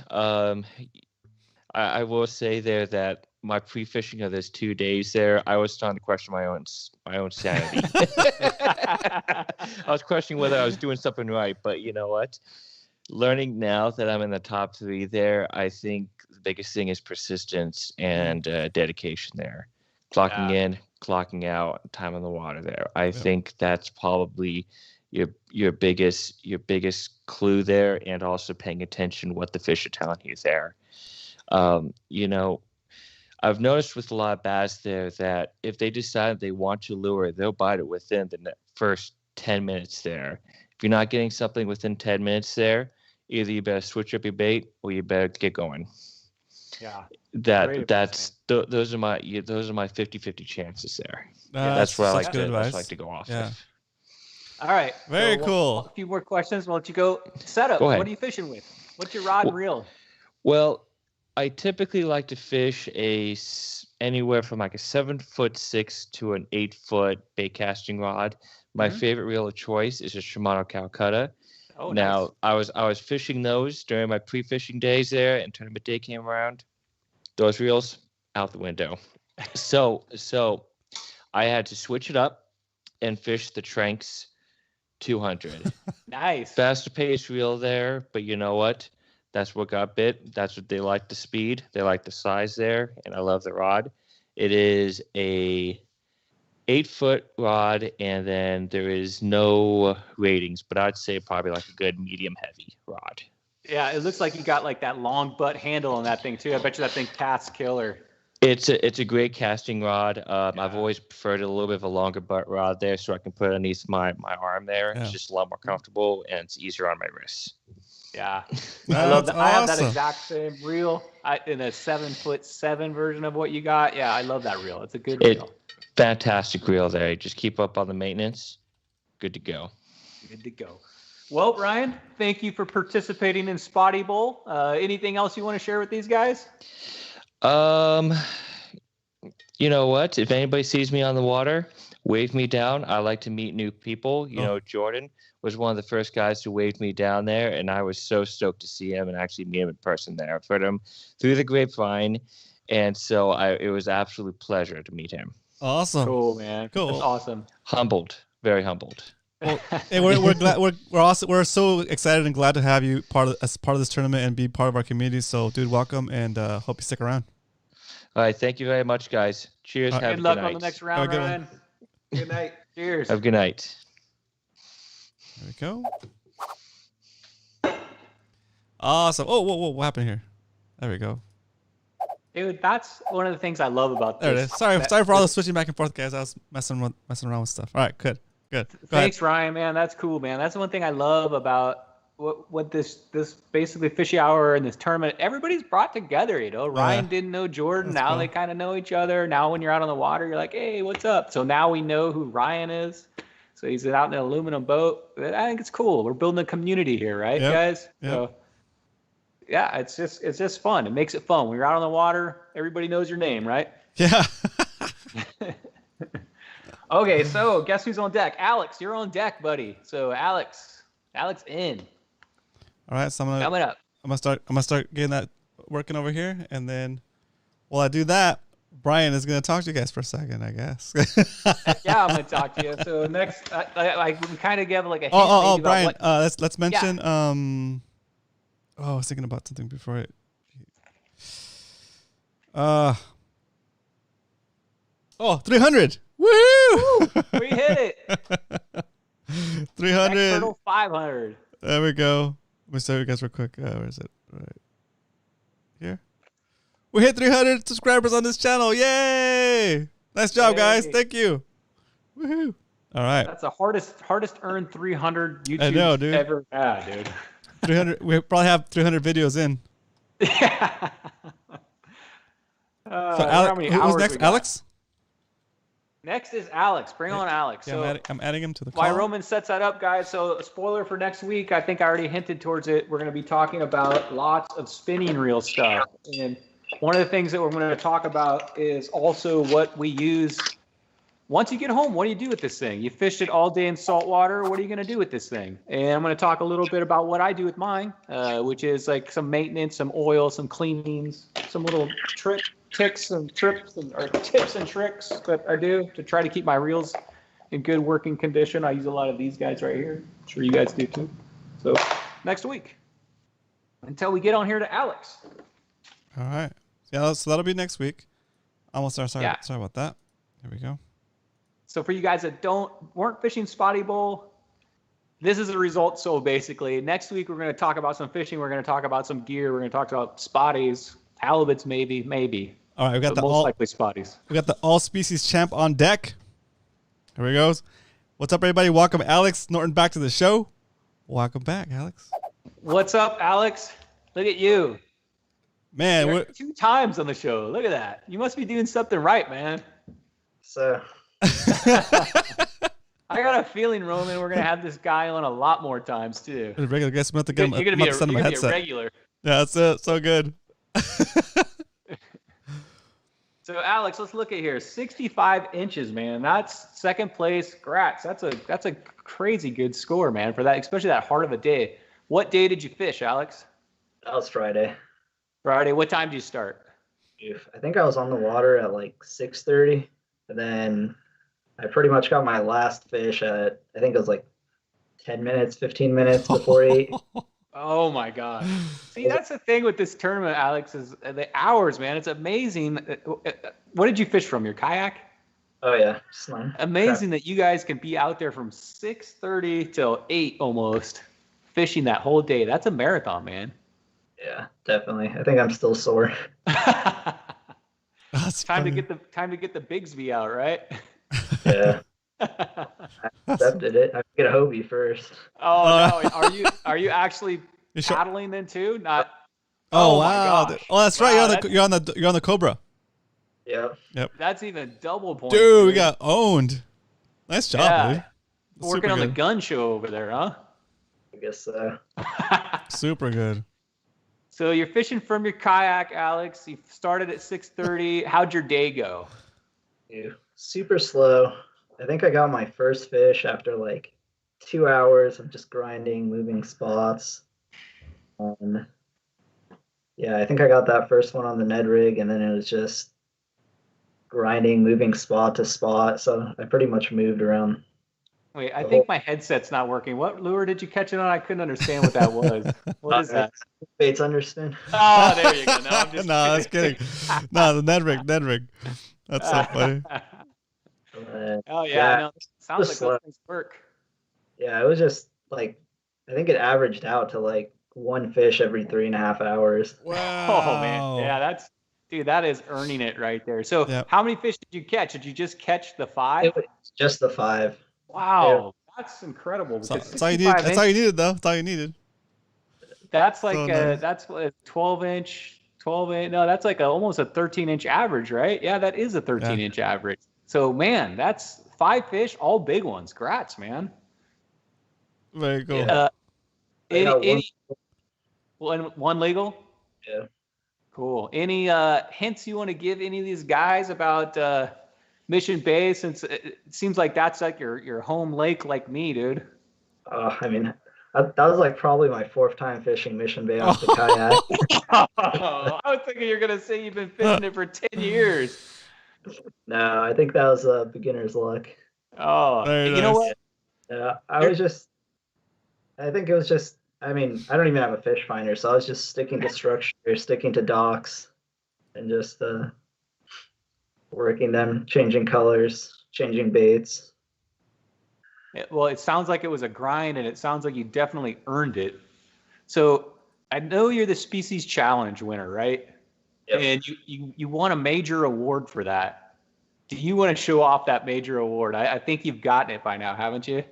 I will say there that my pre-fishing of those 2 days there, I was starting to question my own sanity. I was questioning whether I was doing something right, but you know what? Learning now that I'm in the top 3 there, I think the biggest thing is persistence and dedication there. Clocking in, clocking out, time on the water there. I think that's probably your biggest clue there, and also paying attention what the fish are telling you there. I've noticed with a lot of bass there that if they decide they want to lure, they'll bite it within the first 10 minutes there. If you're not getting something within 10 minutes there, either you better switch up your bait or you better get going. Yeah. Those are my 50-50 chances there. That's where I like to go off. Yeah. All right. Very cool. A few more questions. We'll let you go. Setup. Go ahead. What are you fishing with? What's your rod and reel? Well, I typically like to fish anywhere from like a 7'6" to an 8-foot bait casting rod. My favorite reel of choice is a Shimano Calcutta. Oh, now nice. I was fishing those during my pre-fishing days there, and tournament day came around. Those reels out the window. So I had to switch it up and fish the Tranks 200. Nice. Faster pace reel there, but you know what? That's what got bit. That's what they like, the speed. They like the size there, and I love the rod. It is a 8-foot rod, and then there is no ratings, but I'd say probably like a good medium heavy rod. Yeah, it looks like you got like that long butt handle on that thing too. I bet you that thing casts killer. It's a great casting rod. I've always preferred a little bit of a longer butt rod there, so I can put it underneath my arm there. Yeah. It's just a lot more comfortable, and it's easier on my wrists. Yeah, That's I love that. I have that awesome. exact same reel in a 7'7" version of what you got. Yeah, I love that reel. It's a good It reel. fantastic reel there. Just keep up on the maintenance. Good to go. Good to go. Well, Ryan, thank you for participating in Spotty Bowl. Anything else you want to share with these guys? You know what? If anybody sees me on the water, wave me down. I like to meet new people. You know, Jordan was one of the first guys to wave me down there, and I was so stoked to see him and actually meet him in person there. I've heard him through the grapevine, and so it was an absolute pleasure to meet him. Awesome. Cool, man. Cool. That's awesome. Humbled, very humbled. Well, hey, we're glad we're so excited and glad to have you as part of this tournament and be part of our community. So, dude, welcome, and hope you stick around. All right, thank you very much, guys. Cheers. Have Good a luck good night. on the next round, Ryan. Good night. Cheers. Have a good night. There we go. Awesome. Oh, whoa, what happened here? There we go. Dude, that's one of the things I love about There this. it is. Sorry for all the switching back and forth, guys. I was messing around with stuff. All right, good. Go Thanks, ahead. Ryan, man. That's cool, man. That's the one thing I love about what this basically Fishy Hour and this tournament. Everybody's brought together, you know. Ryan didn't know Jordan. That's Now cool. they kind of know each other. Now when you're out on the water, you're like, hey, what's up? So now we know who Ryan is. So he's out in an aluminum boat. I think it's cool. We're building a community here, right, guys? Yep. So yeah, it's just fun. It makes it fun. When you're out on the water, everybody knows your name, right? Yeah. Okay, so guess who's on deck? Alex, you're on deck, buddy. So Alex in. All right, so Coming up. I'm gonna start getting that working over here, and then while I do that, Brian is gonna talk to you guys for a second, I guess. Yeah, I'm gonna talk to you. So next, we kind of give like a hint. Oh, maybe about Brian. what- Let's mention. I was thinking about something before it. 300. Woohoo! we hit it. 300. Next hurdle, 500. There we go. Let me show you guys real quick. Where is it? Right here. We hit 300 subscribers on this channel. Yay! Nice job, guys. Yay. Thank you. Woohoo! All right. That's the hardest earned 300 YouTube I know, dude. ever had, dude. 300. We probably have 300 videos in. Yeah. So how many who's hours next? we got? Alex? Next is Alex. Bring on Alex. Yeah, So I'm adding him to the while call. Roman sets that up, guys, so a spoiler for next week, I think I already hinted towards it. We're going to be talking about lots of spinning reel stuff. And one of the things that we're going to talk about is also what we use. Once you get home, what do you do with this thing? You fished it all day in salt water. What are you going to do with this thing? And I'm going to talk a little bit about what I do with mine, which is like some maintenance, some oil, some cleanings, some little tips and tricks that I do to try to keep my reels in good working condition. I use a lot of these guys right here. I'm sure you guys do too. So next week, until we get on here to Alex. All right. Yeah, so that'll be next week. Almost sorry about that. There we go. So for you guys that weren't fishing Spotty Bowl, this is the result. So basically, next week we're going to talk about some fishing. We're going to talk about some gear. We're going to talk about spotties, halibuts, maybe. All right, we got But the most likely spotties. We got the all species champ on deck. Here we goes. What's up, everybody? Welcome, Alex Norton, back to the show. Welcome back, Alex. What's up, Alex? Look at you. Man, You're we're 2 times on the show. Look at that. You must be doing something right, man. So I got a feeling, Roman, we're gonna have this guy on a lot more times too. regular guest. I'm going to get him. You're gonna I'm be about to send him a a headset. regular. Yeah, that's it. So good. So Alex, let's look at here. 65 inches, man. That's second place. Congrats. That's a crazy good score, man, for that, especially that hard of a day. What day did you fish, Alex? that was Friday. Friday. What time did you start? I think I was on the water at like 6:30, and then I pretty much got my last fish at, I think it was like 10 minutes, 15 minutes before 8. Oh my God. See, that's the thing with this tournament, Alex, is the hours, man. It's amazing. What did you fish from? Your kayak? Oh yeah, slam. Amazing that you guys can be out there from 6:30 till 8 almost, fishing that whole day. That's a marathon, man. Yeah, definitely. I think I'm still sore. That's time funny. to get the Bigsby out, right? Yeah, I accepted it. I get a Hobie first. Oh no, are you actually You sure? paddling then too? Not. Oh, Oh my wow. gosh. Oh, that's right. Wow, You're on the Cobra. Yeah. Yep. That's even double points. Dude, we got owned. Nice job, Yeah. dude. Working Super on the good. gun show over there, huh? I guess so. Super good. So you're fishing from your kayak, Alex. You started at 6:30. How'd your day go? Super slow. I think I got my first fish after like 2 hours of just grinding, moving spots. Yeah, I think I got that first one on the Ned rig, and then it was just grinding, moving spot to spot. So I pretty much moved around. Wait, I think my headset's not working. What lure did you catch it on? I couldn't understand what that was. What is that? Baits underspin. Oh, there you go. No, I'm just No, I was kidding. No, the Ned rig. That's so funny. Oh Yeah, no, sounds like those things work. Yeah, it was just like, I think it averaged out to like one fish every 3.5 hours. Wow. Oh man, yeah, that is earning it right there. So, Yep. How many fish did you catch? Did you just catch the 5? It was just the 5. Wow, that's incredible. That's all you needed. That's all you needed, though. That's all you needed. That's like So nice. that's a 12-inch, 12-inch. No, that's like almost a 13-inch average, right? Yeah, that is a 13-inch average. So, man, that's 5 fish, all big ones. Congrats, man. Very cool. One legal? Yeah. Cool. Any hints you want to give any of these guys about Mission Bay, since it seems like that's like your home lake like me, dude? I mean, that was like probably my 4th time fishing Mission Bay off the kayak. I was thinking you're going to say you've been fishing it for 10 years. No, I think that was beginner's luck. Oh, Very you know nice. what? I think it was just, I mean, I don't even have a fish finder, so I was just sticking to structure, sticking to docks, and just working them, changing colors, changing baits. Well, it sounds like it was a grind, and it sounds like you definitely earned it. So I know you're the Species Challenge winner, right? Yep. And you won a major award for that. Do you want to show off that major award? I think you've gotten it by now, haven't you?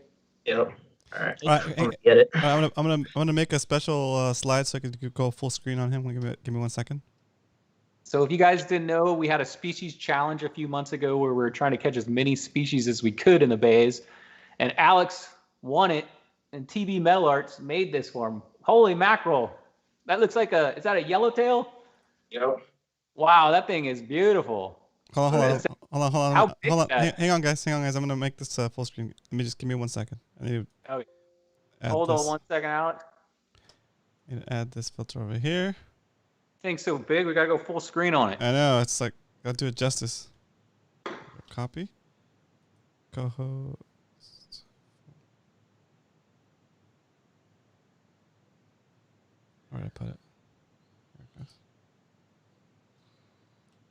Yep. All right. All right, I'm gonna get it. I'm gonna make a special slide so I can go full screen on him. Give me 1 second. So if you guys didn't know, we had a species challenge a few months ago where we were trying to catch as many species as we could in the bays. And Alex won it, and TV Metal Arts made this for him. Holy mackerel. That looks like is that a yellowtail? Yep. Wow, that thing is beautiful. Hold on. How big Hold on. is that? Hang on, guys. I'm gonna make this full screen. Give me 1 second. I need to Okay. add Hold this. on 1 second, Alex. I need to add this filter over here. Thing's so big, we gotta go full screen on it. I know, it's like, gotta do it justice. Copy. Co-host. Where did I put it? There it goes.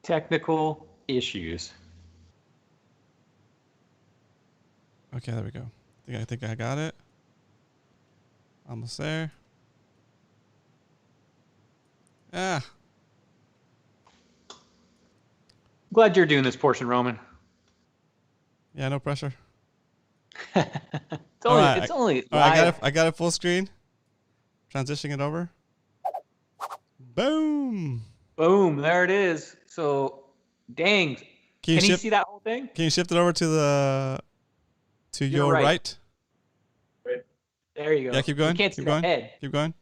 Technical issues. Okay, there we go. I think I got it. Almost there. Ah. Glad you're doing this portion, Roman. Yeah, no pressure. It's Alright, only All right, live. I got it full screen. Transitioning it over. Boom. Boom, there it is. So, dang. Can you see that whole thing? Can you shift it over to your right? There you go. Yeah, keep going. You can't see the head. Keep going.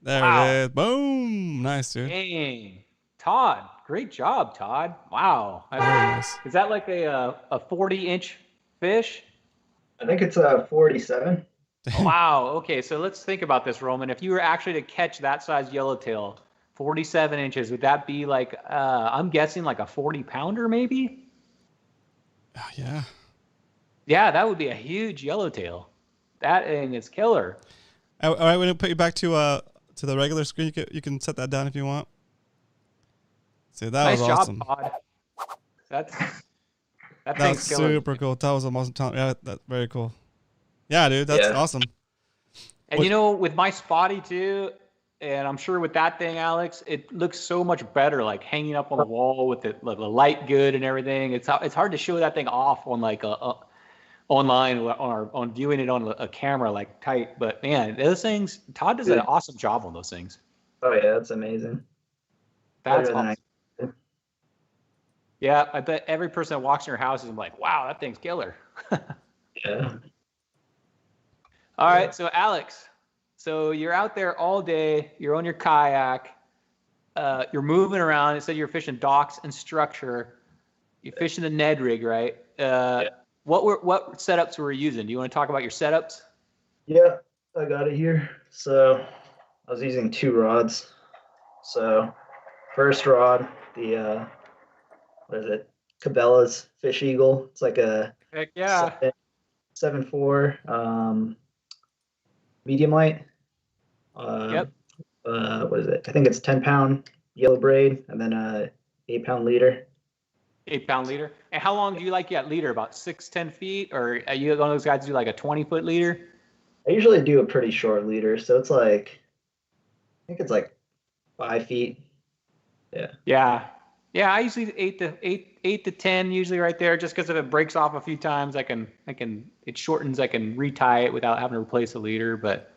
There Wow. it is. Boom. Nice, dude. Dang. Todd, great job, Todd. Wow. Very nice. Is that like a 40-inch fish? I think it's a 47. Wow. Okay, so let's think about this, Roman. If you were actually to catch that size yellowtail, 47 inches, would that be like, I'm guessing like a 40-pounder maybe? Yeah. Yeah, that would be a huge yellowtail. That thing is killer. All right, we're gonna put you back to the regular screen. You can set that down if you want. See, that Nice was job, awesome. Todd. That's That That's thing's killer. super cool. That was a awesome time. Yeah, that's very cool. Yeah, dude, that's awesome. And you know, with my spotty too, and I'm sure with that thing, Alex, it looks so much better, like hanging up on the wall with the light good and everything. It's hard to show that thing off on like online on viewing it on a camera like tight. But man, those things, Todd does an awesome job on those things. Oh yeah, that's amazing. That's Better than awesome. Yeah, I bet every person that walks in your house is like, wow, that thing's killer. Yeah. All right, so Alex, so you're out there all day, you're on your kayak, you're moving around. It said you're fishing docks and structure. You're fishing the Ned rig, right? What setups were you using? Do you want to talk about your setups? Yeah, I got it here. So I was using 2 rods. So first rod, the what is it? Cabela's Fish Eagle. It's like a Heck yeah. 7.4 medium light. Yep. What is it? I think it's 10-pound yellow braid, and then a 8-pound leader. 8-pound leader. And how long do you like that leader? About 6-10 feet? Or are you one of those guys who do like a 20-foot leader? I usually do a pretty short leader, so it's like, I think it's like 5 feet. Yeah. Yeah, I usually 8 to 10 usually right there, just because if it breaks off a few times, it shortens, I can retie it without having to replace the leader. But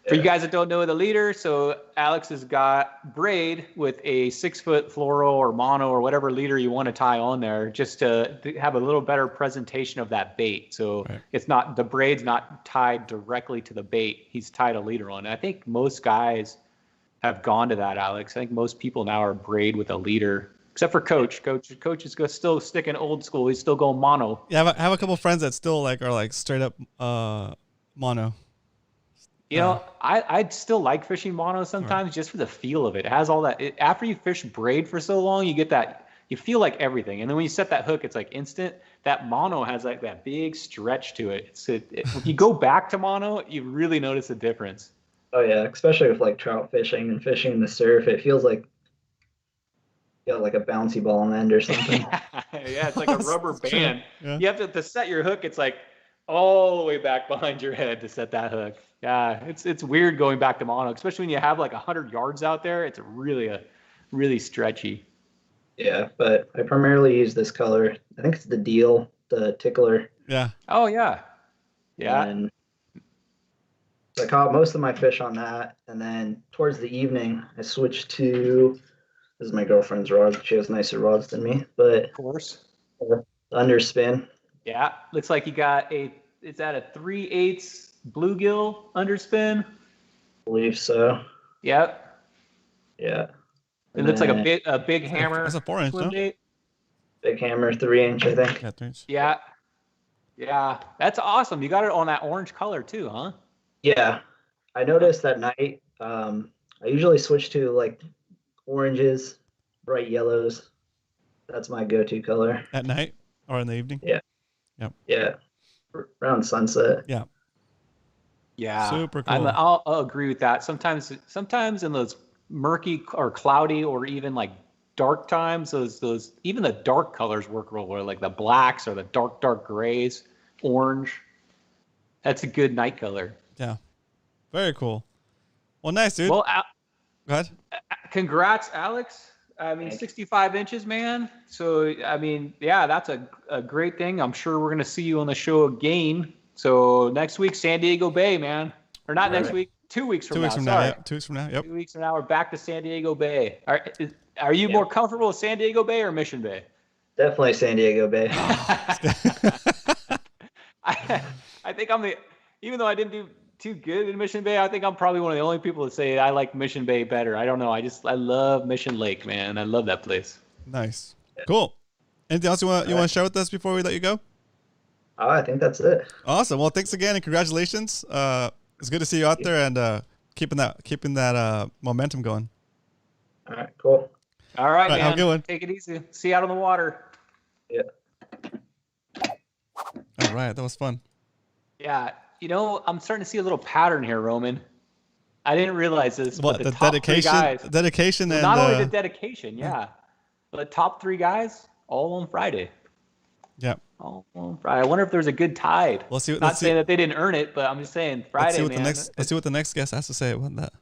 for you guys that don't know the leader, so Alex has got braid with a 6-foot fluoro or mono or whatever leader you want to tie on there, just to have a little better presentation of that bait. So It's not, the braid's not tied directly to the bait. He's tied a leader on. And I think most guys have gone to that, Alex. I think most people now are braid with a leader. Except for Coach. Coach is still sticking old school. He's still going mono. Yeah, I have a couple friends that still are straight up mono. You know, I'd still like fishing mono sometimes just for the feel of it. It has all that. After you fish braid for so long, you get that. You feel like everything. And then when you set that hook, it's like instant. That mono has like that big stretch to it. If you go back to mono, you really notice the difference. Oh yeah, especially with like trout fishing and fishing in the surf, it feels like you got like a bouncy ball on the end or something. Yeah, it's like a rubber band. Yeah. You have to set your hook. It's like all the way back behind your head to set that hook. Yeah, it's weird going back to mono, especially when you have like 100 yards out there. It's really stretchy. Yeah, but I primarily use this color. I think it's the deal, the tickler. Yeah. Oh yeah. Yeah. And so I caught most of my fish on that, and then towards the evening, I switched to. This is my girlfriend's rod. She has nicer rods than me, but Of course. Underspin. Yeah, looks like you got is that a 3/8 bluegill underspin? I believe so. Yep. Yeah. It looks like a big hammer. That's a 4-inch, swim no? bait. Big hammer, 3-inch, I think. Yeah, 3-inch. Yeah. Yeah, that's awesome. You got it on that orange color too, huh? Yeah. I noticed at night, I usually switch to like oranges, bright yellows. That's my go-to color. At night or in the evening? Yeah. Yep. Yeah. Around sunset. Yeah. Yeah. Super cool. I'll agree with that. Sometimes in those murky or cloudy or even like dark times, those even the dark colors work real well, like the blacks or the dark grays, orange. That's a good night color. Yeah. Very cool. Well, nice, dude. Well, Go ahead. congrats, Alex. I mean, 65 inches, man. So, I mean, yeah, that's a great thing. I'm sure we're going to see you on the show again. So next week, San Diego Bay, man. Or not next week, 2 weeks from 2 now. weeks from now. Yeah. 2 weeks from now. Yep. 2 weeks from now, we're back to San Diego Bay. Are you more comfortable with San Diego Bay or Mission Bay? Definitely San Diego Bay. I think even though I didn't do too good in Mission Bay, I think I'm probably one of the only people that say I like Mission Bay better. I don't know. I love Mission Lake, man. I love that place. Nice. Cool. Anything else you want to share with us before we let you go? Oh, I think that's it. Awesome. Well, thanks again and congratulations. It's good to see you out there and keeping that momentum going. All right, cool. All right, man. Have a good one. Take it easy. See you out on the water. Yeah. All right. That was fun. Yeah. You know, I'm starting to see a little pattern here, Roman. I didn't realize this. What, but the top dedication? three guys, Dedication and not only the dedication, yeah, but the top 3 guys all on Friday. Yeah. Oh, well, Friday. I wonder if there's a good tide. Let's see. Not saying that they didn't earn it, but I'm just saying Friday, man. Let's see what the next guest has to say about that.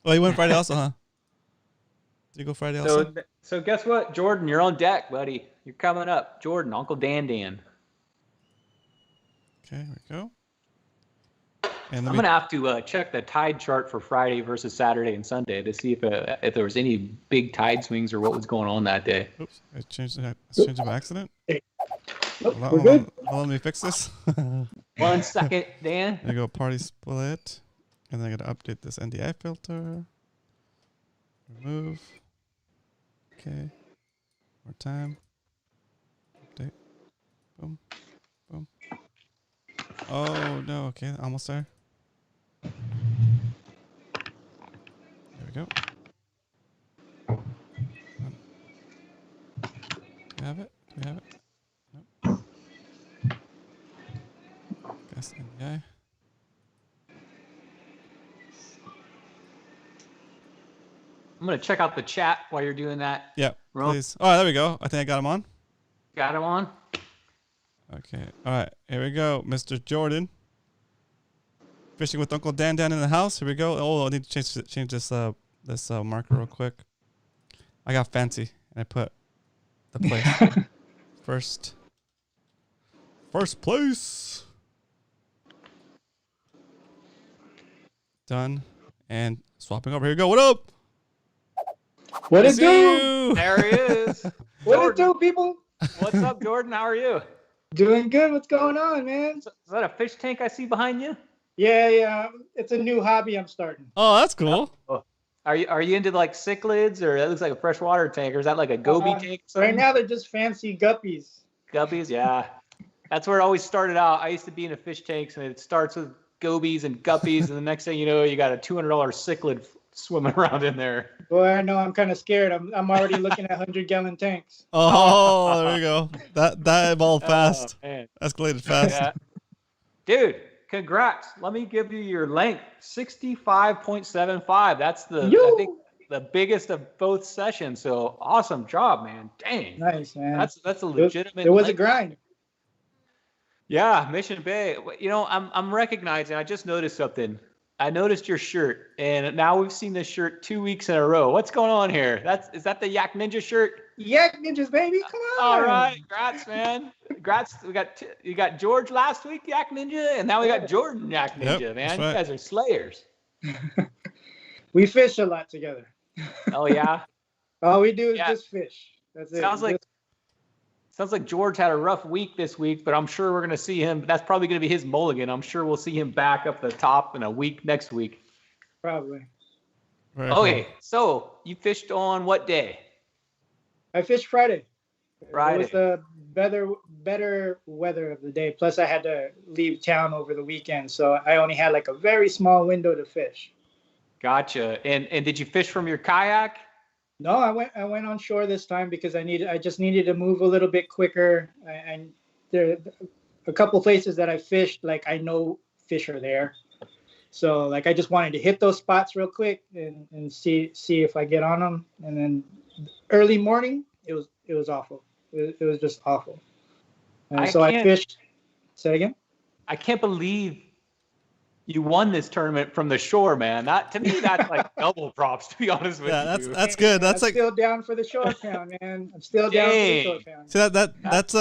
Oh, you went Friday also, huh? Did you go Friday also? So guess what, Jordan? You're on deck, buddy. You're coming up, Jordan. Uncle Dan. Okay, here we go. And I'm gonna have to check the tide chart for Friday versus Saturday and Sunday to see if there was any big tide swings or what was going on that day. Oops, I changed it by accident. We're good. Let me fix this. 1 second, Dan. There you go, party split. And then I gotta update this NDI filter. Remove. Okay. More time. Update. Boom. Boom. Oh no, okay, almost there. There we go. Do we have it? Do we have it? Nope. Guess NDI. I'm gonna check out the chat while you're doing that. Yeah, Ron. please. Oh, there we go. I think I got him on. Got him on. Okay. All right. Here we go, Mr. Jordan. Fishing with Uncle Dan down in the house. Here we go. Oh, I need to change this marker real quick. I got fancy and I put the place first place. Done and swapping over. Here we go. What up? What I it see do? you. There he is. What it do, people? What's up, Jordan? How are you? Doing good. What's going on, man? Is that a fish tank I see behind you? Yeah. It's a new hobby I'm starting. Oh, that's cool. Are you into like cichlids, or that looks like a freshwater tank, or is that like a goby tank? Or Right something? now, they're just fancy guppies. Guppies, yeah. That's where it always started out. I used to be in a fish tanks, and it starts with gobies and guppies, and the next thing you know, you got a $200 cichlid swimming around in there. Boy, I know I'm kind of scared. I'm already looking at 100-gallon tanks. Oh, there you go. That evolved fast. Oh, man. Escalated fast. Yeah. Dude, congrats. Let me give you your length. 65.75. That's I think the biggest of both sessions. So awesome job, man. Dang. Nice, man. That's a legitimate It was a length. grind. Yeah, Mission Bay. You know, I'm recognizing. I just noticed something. I noticed your shirt, and now we've seen this shirt 2 weeks in a row. What's going on here? Is that the Yak Ninja shirt? Yak Ninjas, baby. Come on. All right, congrats, man. Congrats. You got George last week, Yak Ninja, and now we got Jordan Yak Ninja, Yep, man. that's You right. guys are slayers. We fish a lot together. Oh yeah. All we do is Yeah. just fish. That's it. Sounds like George had a rough week this week, but I'm sure we're gonna see him. That's probably gonna be his mulligan. I'm sure we'll see him back up the top in a week next week. Probably. Very cool. Okay, so you fished on what day? I fished Friday. Friday. It was the better weather of the day. Plus, I had to leave town over the weekend, so I only had like a very small window to fish. Gotcha. And did you fish from your kayak? No, I went on shore this time because I just needed to move a little bit quicker. And there a couple places that I fished, like I know fish are there. So like I just wanted to hit those spots real quick and see if I get on them. And then early morning, it was awful. It was just awful. And so I fished. Say it again. I can't believe you won this tournament from the shore, man. To me, that's like double props, to be honest with you. That's good. That's I'm like still down for the shore pound, man. I'm still down for the shore pound. see that's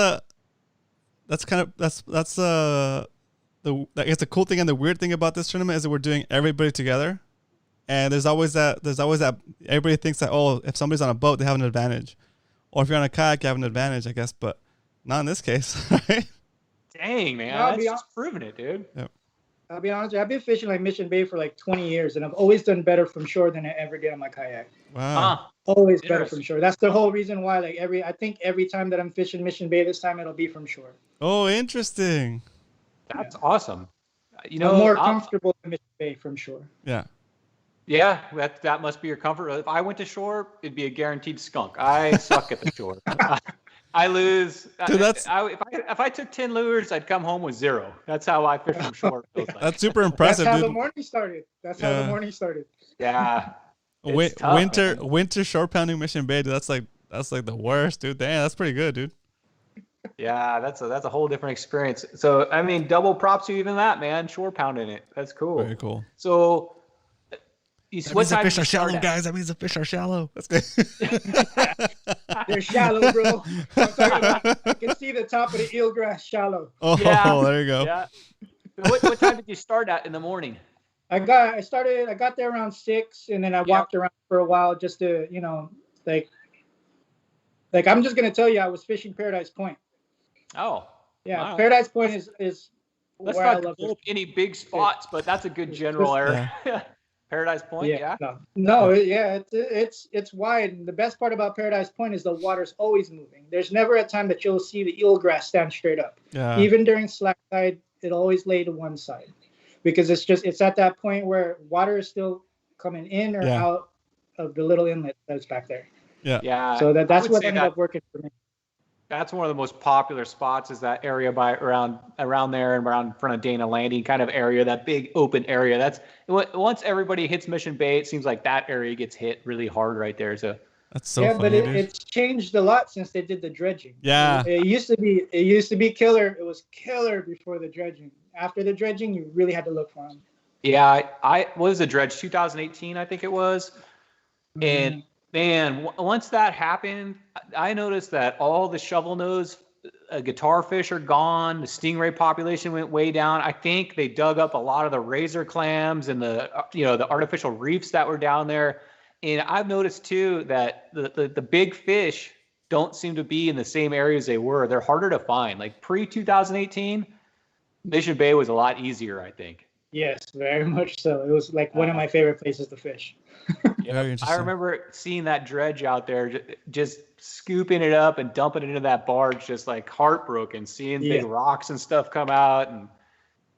I guess the cool thing and the weird thing about this tournament is that we're doing everybody together, and there's always that everybody thinks that, oh, if somebody's on a boat they have an advantage, or if you're on a kayak you have an advantage, I guess, but not in this case, right? Dang, man, I'll that's be just proving it, dude. Yep. I'll be honest, I've been fishing like Mission Bay for like 20 years, and I've always done better from shore than I ever did on my kayak. Wow. Huh. Always better Interesting. from shore. That's the whole reason why. Like I think every time that I'm fishing Mission Bay this time, it'll be from shore. Oh, interesting. That's awesome. You I'm know, more comfortable in Mission Bay from shore. Yeah. Yeah, that must be your comfort. If I went to shore, it'd be a guaranteed skunk. I suck at the shore. I lose. Dude, If I took 10 lures, I'd come home with 0. That's how I fish from shore. It feels like. That's super That's impressive, how the dude. morning started. That's how the morning started. Yeah. It's tough, Winter man. winter shore pounding Mission Bay, dude, that's like the worst, dude. Damn, that's pretty good, dude. Yeah, that's a whole different experience. So I mean, double props to even that, man. Shore pounding it. That's cool. Very cool. So That what means the time fish did you are shallow, start at? guys. That means the fish are shallow. That's good. They're shallow, bro. I'm talking about, I can see the top of the eelgrass shallow. Oh, Yeah. there you go. Yeah. What time did you start at in the morning? I got there around 6, and then I walked around for a while just to, like I'm just gonna tell you, I was fishing Paradise Point. Oh. Yeah, Wow. Paradise Point is Let's where I not love develop fishing. any big spots, but that's a good general area. Paradise Point, yeah. It's wide. And the best part about Paradise Point is the water's always moving. There's never a time that you'll see the eelgrass stand straight up. Yeah. Even during slack tide, it always lay to one side, because it's at that point where water is still coming in or out of the little inlet that's back there. Yeah. Yeah. So that's what ended up working for me. That's one of the most popular spots, is that area around there and around in front of Dana Landing kind of area, that big open area. That's once everybody hits Mission Bay, it seems like that area gets hit really hard right there. So that's so funny, but dude. it's changed a lot since they did the dredging. Yeah. It used to be killer. It was killer before the dredging. After the dredging, you really had to look for them. Yeah, I was a dredge 2018, I think it was, and man, once that happened, I noticed that all the shovel nose guitar fish are gone. The stingray population went way down. I think they dug up a lot of the razor clams and the artificial reefs that were down there. And I've noticed too that the big fish don't seem to be in the same areas they were. They're harder to find. Like pre-2018, Mission Bay was a lot easier, I think. Yes, very much so. It was like one of my favorite places to fish. Very interesting. I remember seeing that dredge out there, just scooping it up and dumping it into that barge, just like heartbroken, seeing big rocks and stuff come out. And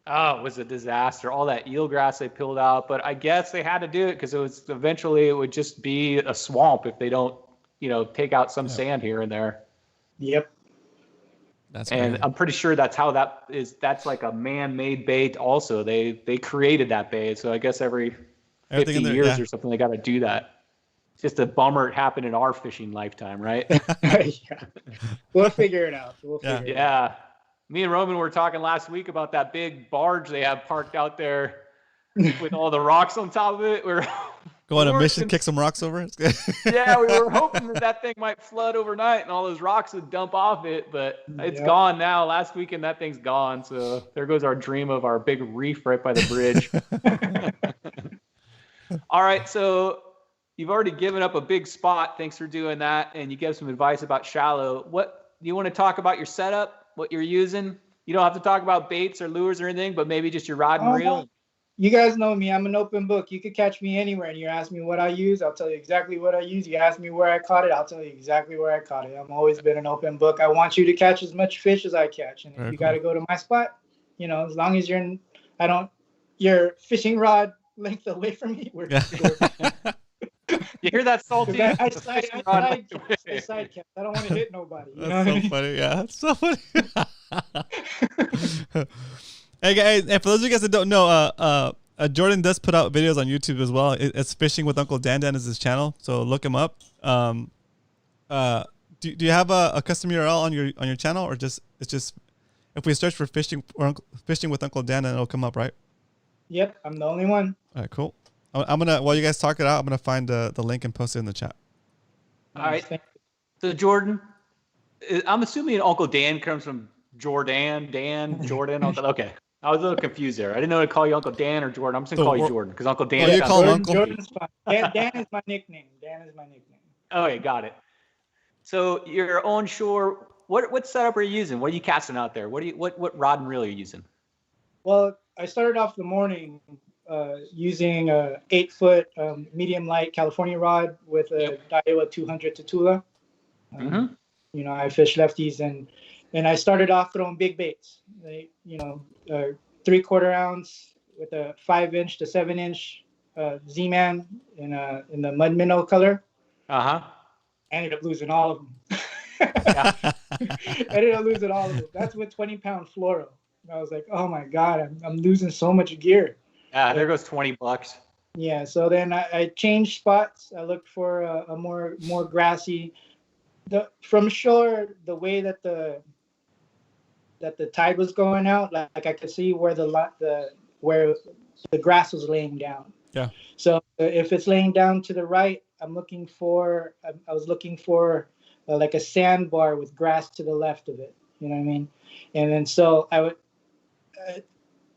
it was a disaster. All that eelgrass they peeled out. But I guess they had to do it because it would just be a swamp if they don't, take out some sand here and there. Yep. And I'm pretty sure that's how that is. That's like a man-made bay also. They created that bay. So I guess every 50 years or something, they got to do that. It's just a bummer it happened in our fishing lifetime, right? Yeah. We'll figure it out. Yeah. Me and Roman were talking last week about that big barge they have parked out there with all the rocks on top of it. We're go on a mission, kick some rocks over. Yeah, we were hoping that thing might flood overnight and all those rocks would dump off it, but it's gone now. Last weekend, that thing's gone. So there goes our dream of our big reef right by the bridge. All right, so you've already given up a big spot. Thanks for doing that. And you gave some advice about shallow. What do you want to talk about your setup, what you're using? You don't have to talk about baits or lures or anything, but maybe just your rod and reel. You guys know me. I'm an open book. You could catch me anywhere. And you ask me what I use, I'll tell you exactly what I use. You ask me where I caught it, I'll tell you exactly where I caught it. I've always been an open book. I want you to catch as much fish as I catch. And if you got to go to my spot, as long as your fishing rod length away from me, we're You hear that, Salty? I side catch. I don't want to hit nobody. That's so funny. Yeah, that's so funny. Hey guys, and for those of you guys that don't know, Jordan does put out videos on YouTube as well. It's Fishing with Uncle Dan. Dan is his channel, so look him up. Do you have a custom URL on your channel, or it's just if we search for fishing with Uncle Dan, then it'll come up, right? Yep, I'm the only one. All right, cool. I'm gonna, while you guys talk it out, I'm gonna find the link and post it in the chat. All right. So Jordan, I'm assuming Uncle Dan comes from Jordan. Okay. I was a little confused there. I didn't know to call you Uncle Dan or Jordan. I'm just gonna call you Jordan because Uncle Dan. You call him Uncle? Jordan's fine. Dan is my nickname. Okay, got it. So you're onshore. What setup are you using? What are you casting out there? What rod and reel are you using? Well, I started off the morning using a 8-foot medium light California rod with a Daiwa 200 Tatula. I fish lefties and I started off throwing big baits. 3/4 ounce with a 5-inch to 7-inch Z-Man in the mud minnow color. I ended up losing all of them. That's with 20-pound fluoro. I was like, oh my God, I'm losing so much gear. Yeah, there goes $20. Yeah, so then I changed spots. I looked for a more grassy. From shore, the way that the that the tide was going out. Like I could see where where the grass was laying down. Yeah. So if it's laying down to the right, I was looking for like a sandbar with grass to the left of it. You know what I mean? And then so I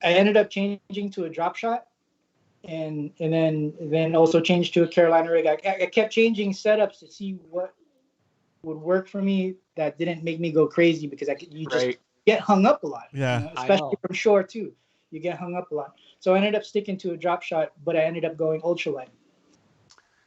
ended up changing to a drop shot, and then also changed to a Carolina rig. I kept changing setups to see what would work for me that didn't make me go crazy, because you just get hung up a lot. Yeah. You know? Especially from shore too. You get hung up a lot. So I ended up sticking to a drop shot, but I ended up going ultralight.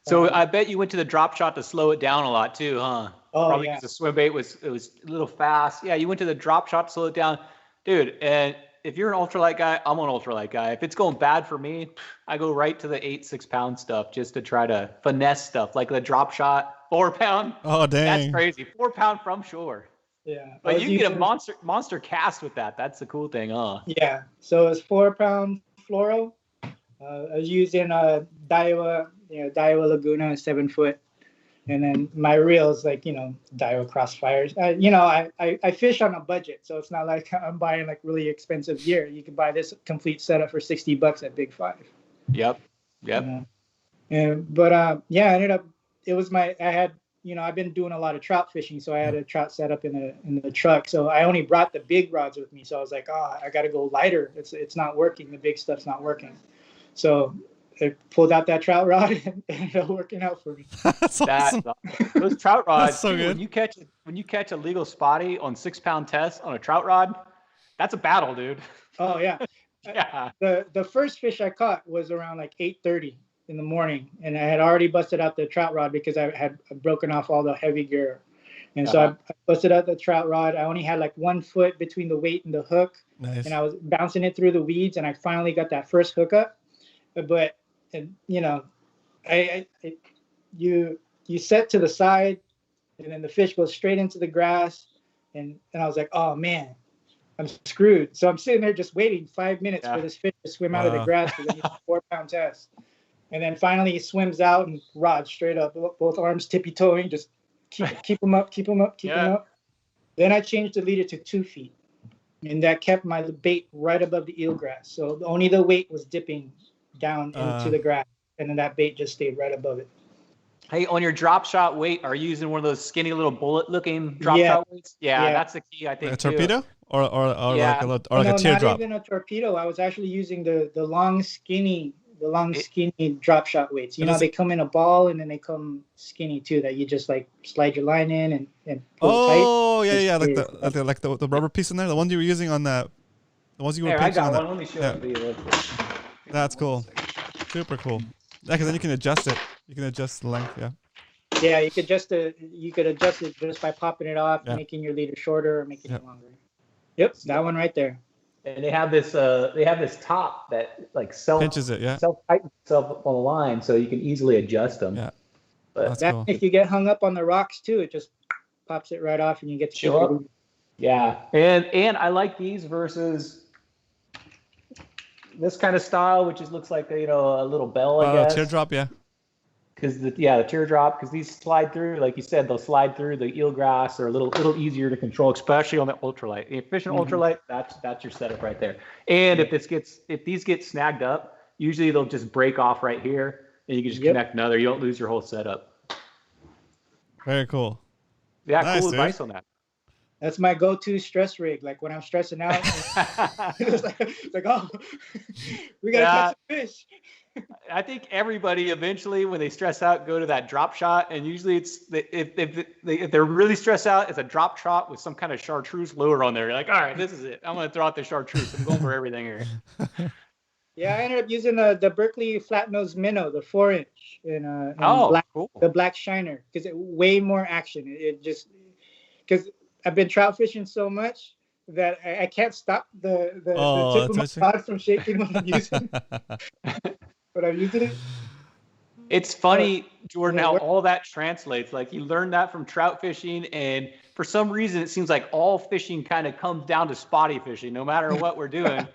So I bet you went to the drop shot to slow it down a lot too, huh? Oh, Probably yeah. because the swim bait was a little fast. Yeah, you went to the drop shot to slow it down, dude. And if you're an ultralight guy, I'm an ultralight guy. If it's going bad for me, I go right to the 8-6 pound stuff just to try to finesse stuff, like the drop shot 4 pound. Oh dang. That's crazy. 4 pound from shore. Yeah. But you can get a monster cast with that. That's the cool thing, huh? Yeah. So it's 4 pound fluoro. I was using Daiwa Laguna 7 foot, and then my reels like Daiwa Crossfires. I fish on a budget, so it's not like I'm buying like really expensive gear. You can buy this complete setup for $60 at Big 5. Yep. But I ended up. It was I had I've been doing a lot of trout fishing, so I had a trout setup in the truck. So I only brought the big rods with me. So I was like, I got to go lighter. It's not working. The big stuff's not working. So I pulled out that trout rod and it ended up working out for me. That's awesome. Those trout rods, That's so good. When you catch a legal spotty on 6 pound test on a trout rod, that's a battle, dude. Oh yeah. Yeah. The first fish I caught was around like 8:30 in the morning, and I had already busted out the trout rod because I had broken off all the heavy gear. And so I busted out the trout rod. I only had like 1 foot between the weight and the hook. Nice. And I was bouncing it through the weeds, and I finally got that first hookup. But you set to the side, and then the fish goes straight into the grass, and I was like, oh man, I'm screwed. So I'm sitting there just waiting 5 minutes for this fish to swim out of the grass because it's a 4 pound test. And then finally he swims out and rod straight up, both arms tippy-toeing, just keep them up. Then I changed the leader to 2 feet, and that kept my bait right above the eelgrass. So only the weight was dipping down into the grass, and then that bait just stayed right above it. Hey, on your drop shot weight, are you using one of those skinny little bullet-looking drop shot weights? Yeah, that's the key, I think. A torpedo or like a No, teardrop? Not even a torpedo. I was actually using the long skinny drop shot weights. They come in a ball, and then they come skinny too, that you just like slide your line in and pull it tight. Oh yeah, like the rubber piece in there, the ones you were using on that, the ones you were I pinching got on one. that. Let me show you. That's cool. Super cool. Yeah, because then you can adjust it. You can adjust the length. Yeah. Yeah, you could adjust it just by popping it off, making your leader shorter or making it longer. Yep, that one right there. And they have this top that like pinches it, self-tightens itself on the line, so you can easily adjust them. Yeah. But cool. If you get hung up on the rocks too, it just pops it right off, and you get to show up. Yeah, and I like these versus this kind of style, which looks like a little bell, I guess. Teardrop, yeah. Because the teardrop, because these slide through, like you said, they'll slide through the eelgrass, or a little easier to control, especially on the ultralight. If you're fishing ultralight, that's your setup right there. And if these get snagged up, usually they'll just break off right here, and you can just connect another. You don't lose your whole setup. Very cool. Yeah, nice, cool dude. advice on that. That's my go-to stress rig. Like when I'm stressing out, it's like, oh, we gotta catch a fish. I think everybody eventually, when they stress out, go to that drop shot, and usually it's if they're really stressed out, it's a drop shot with some kind of chartreuse lure on there. You're like, all right, this is it. I'm gonna throw out the chartreuse. I'm going for everything here. Yeah, I ended up using the Berkeley flat nose minnow, the 4-inch, cool. The black shiner, because it way more action. It just because I've been trout fishing so much that I can't stop the tip of my rod from shaking when I'm using it. But I'm using it. It's funny, Jordan, how all that translates. Like you learn that from trout fishing, and for some reason it seems like all fishing kind of comes down to spotty fishing. No matter what we're doing,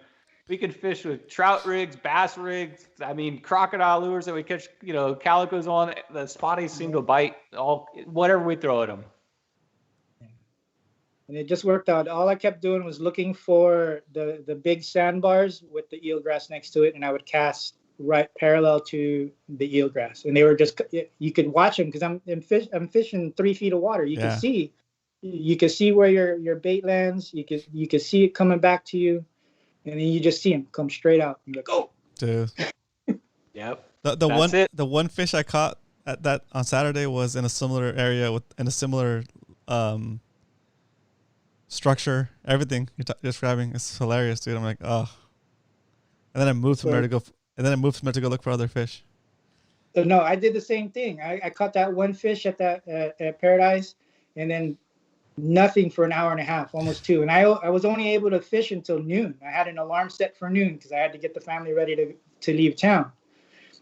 we can fish with trout rigs, bass rigs. I mean, crocodile lures that we catch, calicos on. The spotties seem to bite whatever we throw at them. and it just worked out. All I kept doing was looking for the big sandbars with the eelgrass next to it, and I would cast right parallel to the eelgrass, and they were just, you could watch them because I'm fishing 3 feet of water. You can see where your bait lands. You could see it coming back to you, and then you just see them come straight out. You're like, oh, Dude. Yep. The one fish I caught at that on Saturday was in a similar area in a similar structure. Everything you're describing is hilarious, dude. I'm like, oh. And then I moved from there to go. And then I moved from there to go look for other fish. No, I did the same thing. I caught that one fish at Paradise, and then nothing for an hour and a half, almost 2. And I was only able to fish until noon. I had an alarm set for noon because I had to get the family ready to leave town.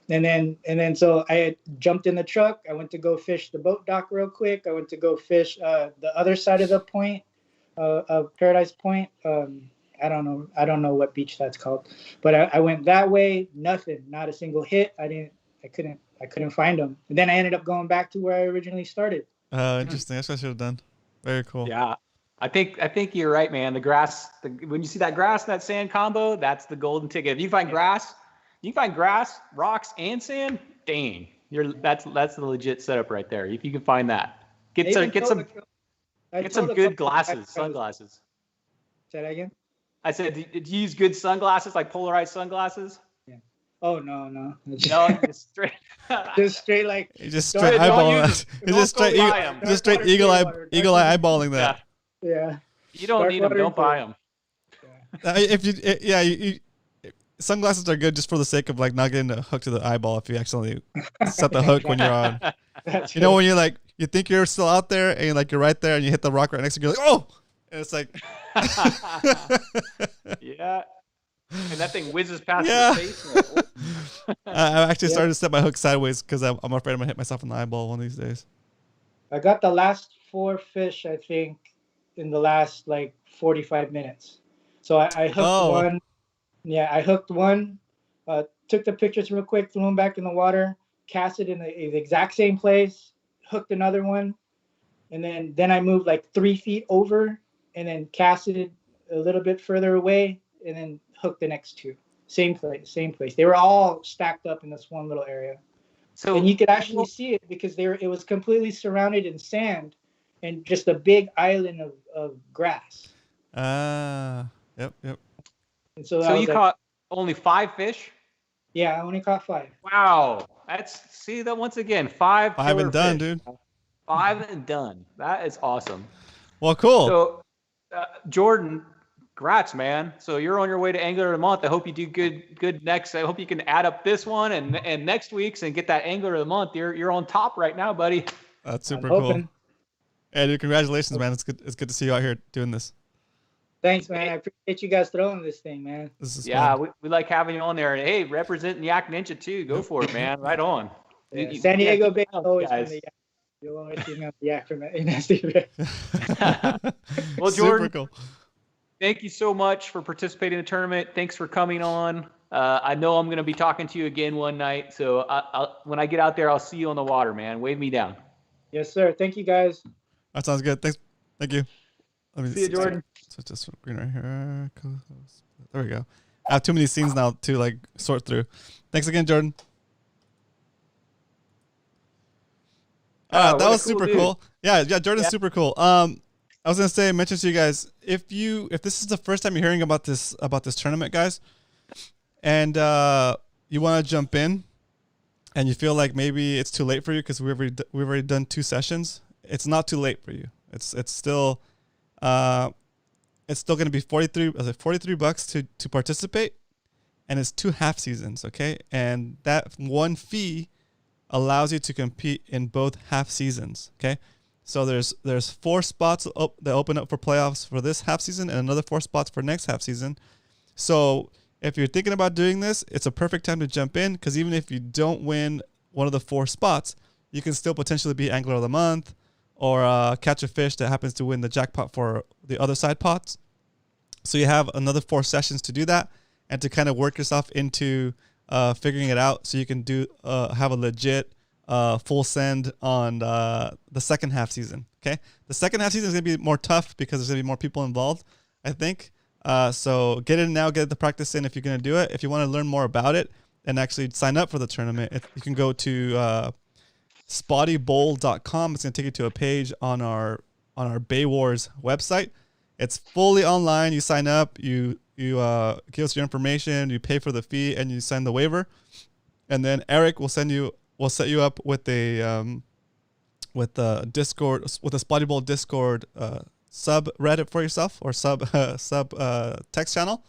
And then so I had jumped in the truck. I went to go fish the boat dock real quick. I went to go fish the other side of the point of Paradise Point. I don't know what beach that's called, but I went that way. Nothing, not a single hit. I couldn't find them. And then I ended up going back to where I originally started. Interesting. That's what I should have done. Very cool. Yeah. I think you're right, man. The grass, when you see that grass and that sand combo, that's the golden ticket. If you find grass, rocks, and sand, dang, that's the legit setup right there. If you can find that, get some good sunglasses. Say that again. I said, did you use good sunglasses, like polarized sunglasses? Yeah. Oh no. No, just straight. Just straight like. You just straight eyeballing that. Just straight eagle eye eyeballing that. Yeah. You don't need them. Don't buy them. You sunglasses are good just for the sake of like not getting the hook to the eyeball if you accidentally set the hook when you're on. You know when you're like you think you're still out there and you're right there and you hit the rock right next to you, you're like, oh, and it's like yeah. And that thing whizzes past your face. I actually started to set my hook sideways because I'm afraid I'm gonna hit myself in the eyeball one of these days. I got the last 4 fish, I think, in the last like 45 minutes. So I hooked one. Yeah, I hooked one, took the pictures real quick, threw them back in the water, cast it in the exact same place, hooked another one, and then I moved like 3 feet over and then casted it a little bit further away and then hooked the next 2. Same place. They were all stacked up in this one little area. So and you could actually see it because it was completely surrounded in sand and just a big island of grass. Yep. And so you caught only 5 fish? Yeah, I only caught 5. Wow. See that once again, 5 and done, fish. Dude. 5 and done. That is awesome. Well, cool. So, Jordan, congrats, man. So you're on your way to Angler of the Month. I hope you do good next. I hope you can add up this one and next week's and get that Angler of the Month. You're on top right now, buddy. That's super cool. Hey, dude, congratulations, man. It's good to see you out here doing this. Thanks, man. I appreciate you guys throwing this thing, man. This is fun. We like having you on there. And hey, representing Yak Ninja too. Go for it, man. Right on. Yeah, San Diego Bay always from the Yak. You'll always see me on the Yak from the Well, Jordan, cool. Thank you so much for participating in the tournament. Thanks for coming on. I know I'm going to be talking to you again one night. So when I get out there, I'll see you on the water, man. Wave me down. Yes, sir. Thank you, guys. That sounds good. Thanks. Thank you. See you, Jordan. So just green right here. There we go. I have too many scenes now to like sort through. Thanks again, Jordan. That was super cool. Yeah, Jordan's super cool. I was gonna mention to you guys, if this is the first time you're hearing about this tournament, guys, and you want to jump in, and you feel like maybe it's too late for you because we've already done 2 sessions. It's not too late for you. It's still going to be $43 to participate, and it's 2 half seasons. Okay, and that one fee allows you to compete in both half seasons. Okay, so there's 4 spots that open up for playoffs for this half season, and another 4 spots for next half season. So if you're thinking about doing this, it's a perfect time to jump in, because even if you don't win one of the 4 spots, you can still potentially be Angler of the Month, or catch a fish that happens to win the jackpot for the other side pots. So you have another 4 sessions to do that, and to kind of work yourself into figuring it out, so you can have a legit full send on the second half season. Okay, the second half season is gonna be more tough because there's gonna be more people involved, I think. So get in now, get the practice in if you're gonna do it. If you want to learn more about it and actually sign up for the tournament, you can go to spottybowl.com. It's gonna take you to a page on our Bay Wars website. It's fully online. You sign up, you give us your information, you pay for the fee, and you sign the waiver. And then Eric will set you up with a Discord, with a Spotty Bowl Discord subreddit for yourself, or sub text channel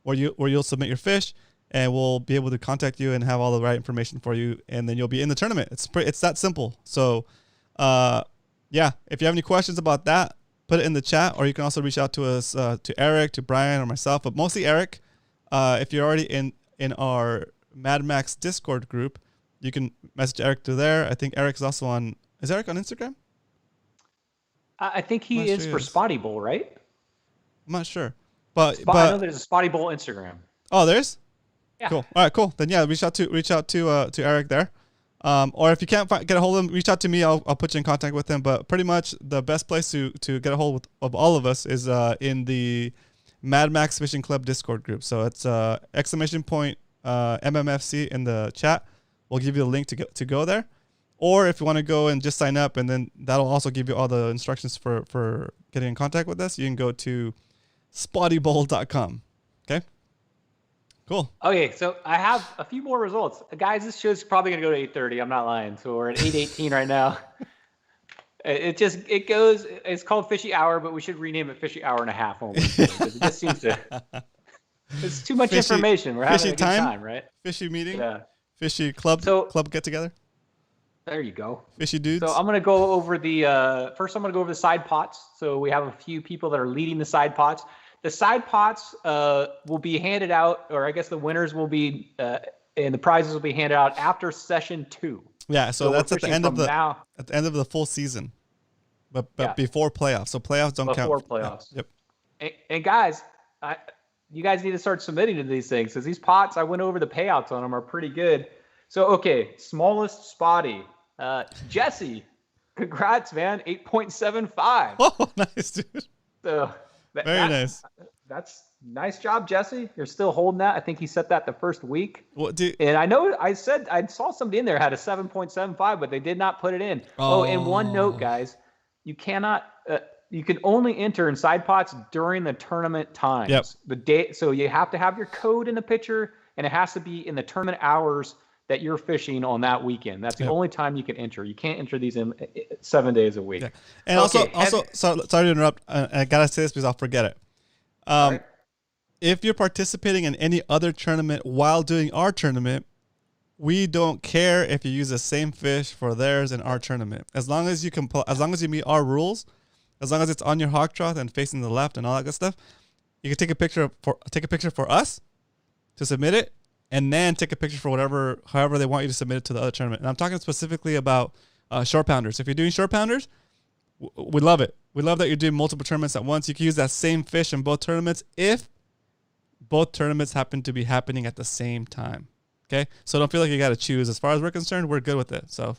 where you'll submit your fish, and we'll be able to contact you and have all the right information for you, and then you'll be in the tournament. It's that simple. So yeah, if you have any questions about that, put it in the chat, or you can also reach out to us, to Eric, to Brian, or myself, but mostly Eric. If you're already in our Mad Max Discord group, you can message Eric to there. I think Eric's also on. Is Eric on Instagram? I think he is for Spotty Bowl, right? I'm not sure, but I know there's a Spotty Bowl Instagram. Oh, there's. Yeah. Cool. All right. Cool. Then yeah, reach out to Eric there. Or if you can't get a hold of him, reach out to me. I'll put you in contact with him. But pretty much the best place to get a hold of all of us is in the Mad Max Fishing Club Discord group. So it's !MMFC in the chat. We'll give you a link to go there. Or if you want to go and just sign up, and then that'll also give you all the instructions for getting in contact with us, you can go to spottybowl.com. Okay? Cool. Okay, so I have a few more results. Guys, this show's probably going to go to 8:30. I'm not lying. So we're at 8:18 right now. It's called Fishy Hour, but we should rename it Fishy Hour and a Half only. Because it just seems to, it's too much information. We're having a good time, right? Fishy meeting? Yeah. Fishy club get together? There you go. Fishy dudes. So I'm going to go over first I'm going to go over the side pots. So we have a few people that are leading the side pots. The side pots will be handed out, or I guess the winners will be, and the prizes will be handed out after session 2. Yeah, so that's at the end of the full season, but before playoffs. So playoffs don't count. Before playoffs. Yep. And guys, you guys need to start submitting to these things, because these pots, I went over the payouts on them, are pretty good. So okay, smallest spotty, Jesse, congrats, man, 8.75. Oh, nice, dude. So. Very nice. That's nice job, Jesse. You're still holding that. I think he set that the first week. And I know I saw somebody in there had a 7.75, but they did not put it in. Oh, and one note, guys, you cannot. You can only enter in side pots during the tournament times. Yep. The day, so you have to have your code in the picture, and it has to be in the tournament hours that you're fishing on that weekend. That's the only time you can enter. You can't enter these in 7 days a week. Yeah. And also, sorry to interrupt. I gotta say this because I'll forget it. Right. If you're participating in any other tournament while doing our tournament, we don't care if you use the same fish for theirs in our tournament. As long as you meet our rules, as long as it's on your hawk trough and facing the left and all that good stuff, you can take a picture for us to submit it, and then take a picture for however they want you to submit it to the other tournament. And I'm talking specifically about short pounders. If you're doing short pounders, we love it. We love that you're doing multiple tournaments at once. You can use that same fish in both tournaments if both tournaments happen to be happening at the same time. Okay? So don't feel like you got to choose. As far as we're concerned, we're good with it. So,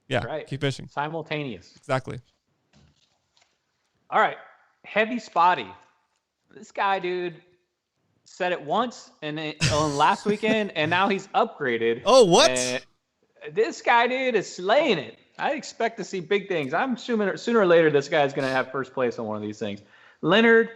yeah, Keep fishing. Simultaneous. Exactly. All right. Heavy spotty. This guy, dude, said it once on last weekend, and now he's upgraded. Oh, what? This guy, dude, is slaying it. I expect to see big things. I'm assuming sooner or later this guy's going to have first place on one of these things. Leonard,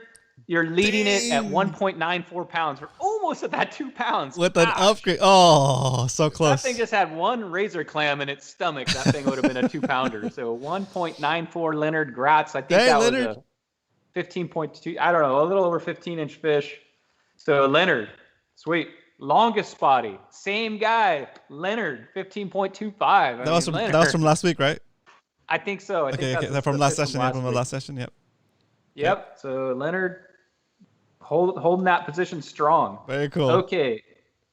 you're leading it at 1.94 pounds. We're almost at that 2 pounds. With an upgrade. Oh, so close. That thing just had one razor clam in its stomach. That thing would have been a 2-pounder. So 1.94 Leonard Gratz. I think that Leonard. Was a 15.2. I don't know, a little over 15-inch fish. So Leonard, sweet. Longest spotty, same guy, Leonard, 15.25. That was from last week, right? I think so. I think that's from last session. From the last session, yep. Yep. So Leonard holding that position strong. Very cool. Okay,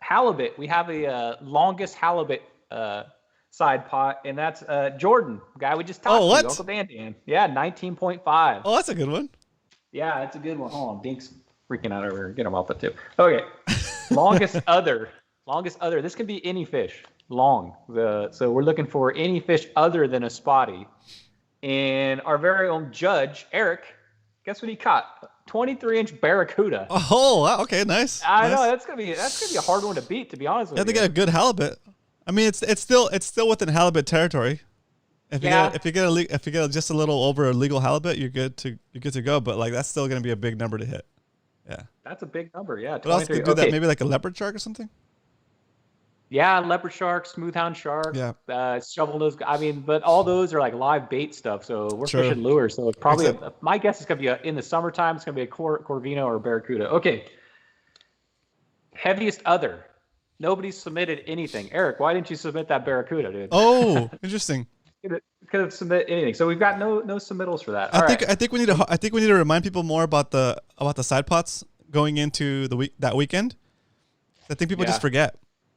halibut. We have a longest halibut side pot, and that's Jordan, guy we just talked to, Uncle Dan. Yeah, 19.5. Oh, that's a good one. Yeah, that's a good one. Hold on, Dink's freaking out over here. Get him off the tip. Okay. Longest other. This can be any fish. long. So we're looking for any fish other than a spotty. And our very own judge, Eric, guess what he caught? 23-inch barracuda. Oh, wow, okay, nice. I nice. know that's gonna be a hard one to beat, to be honest with You have you. to get a good halibut. I mean, it's still within halibut territory. If you get just a little over a legal halibut, you're good to go. But like that's still gonna be a big number to hit. Yeah. That's a big number. Yeah. What else could do that? Maybe like a leopard shark or something. Yeah, leopard shark, smoothhound shark, shovel nose. I mean, but all those are like live bait stuff. So we're fishing lures. So it's probably my guess is gonna be in the summertime. It's gonna be a corvino or a barracuda. Okay. Heaviest other. Nobody's submitted anything. Eric, why didn't you submit that barracuda, dude? Oh, interesting. Could have submitted anything. So we've got no submittals for that. I think we need to remind people more about the side pots going into that weekend. I think people just forget.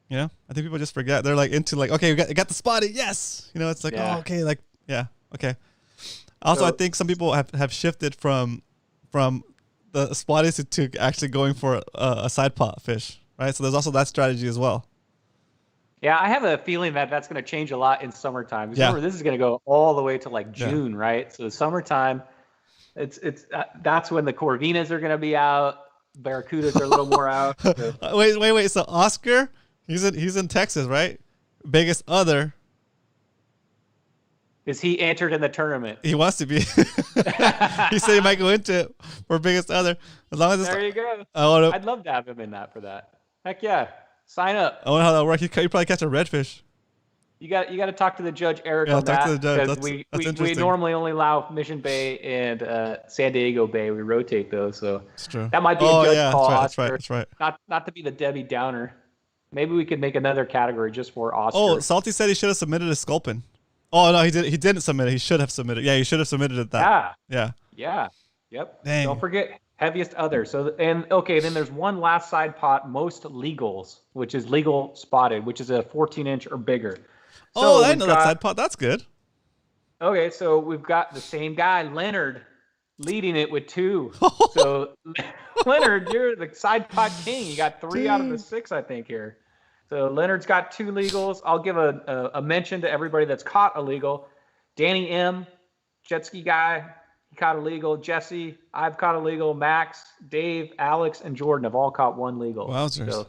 You know, I think people just forget. They're like into like, okay, we got the spotty, yes. You know, it's like, oh, okay, like, yeah, okay. Also, I think some people have shifted from the spotties to actually going for a side pot fish, right? So there's also that strategy as well. Yeah, I have a feeling that that's going to change a lot in summertime. Remember, this is going to go all the way to like June, right? So summertime, it's that's when the corvinas are going to be out. Barracudas are a little more out. So. Wait. So Oscar, he's in Texas, right? Biggest other. Is he entered in the tournament? He wants to be. He said he might go into it for biggest other. As long as there you go. I'd love to have him in that for that. Heck yeah. Sign up. I wonder how that works. You probably catch a redfish. You got to talk to the judge, Eric, on that. To the judge. Because we normally only allow Mission Bay and San Diego Bay. We rotate those, so that's true. That might be a judge call. That's right. Not to be the Debbie Downer. Maybe we could make another category just for Oscar. Oh, Salty said he should have submitted a sculpin. Oh no, he didn't submit it. He should have submitted. Yeah, he should have submitted it. Yeah. Yep. Dang. Don't forget heaviest other. So then there's one last side pot, most legals, which is legal spotted, which is a 14-inch or bigger. So I know that side pot. That's good. Okay, so we've got the same guy, Leonard, leading it with 2. So Leonard, you're the side pot king. You got 3 out of the 6, I think, here. So Leonard's got 2 legals. I'll give a mention to everybody that's caught a legal. Danny M, jet ski guy, he caught a legal. Jesse, I've caught a legal. Max, Dave, Alex, and Jordan have all caught 1 legal. Wowzers. So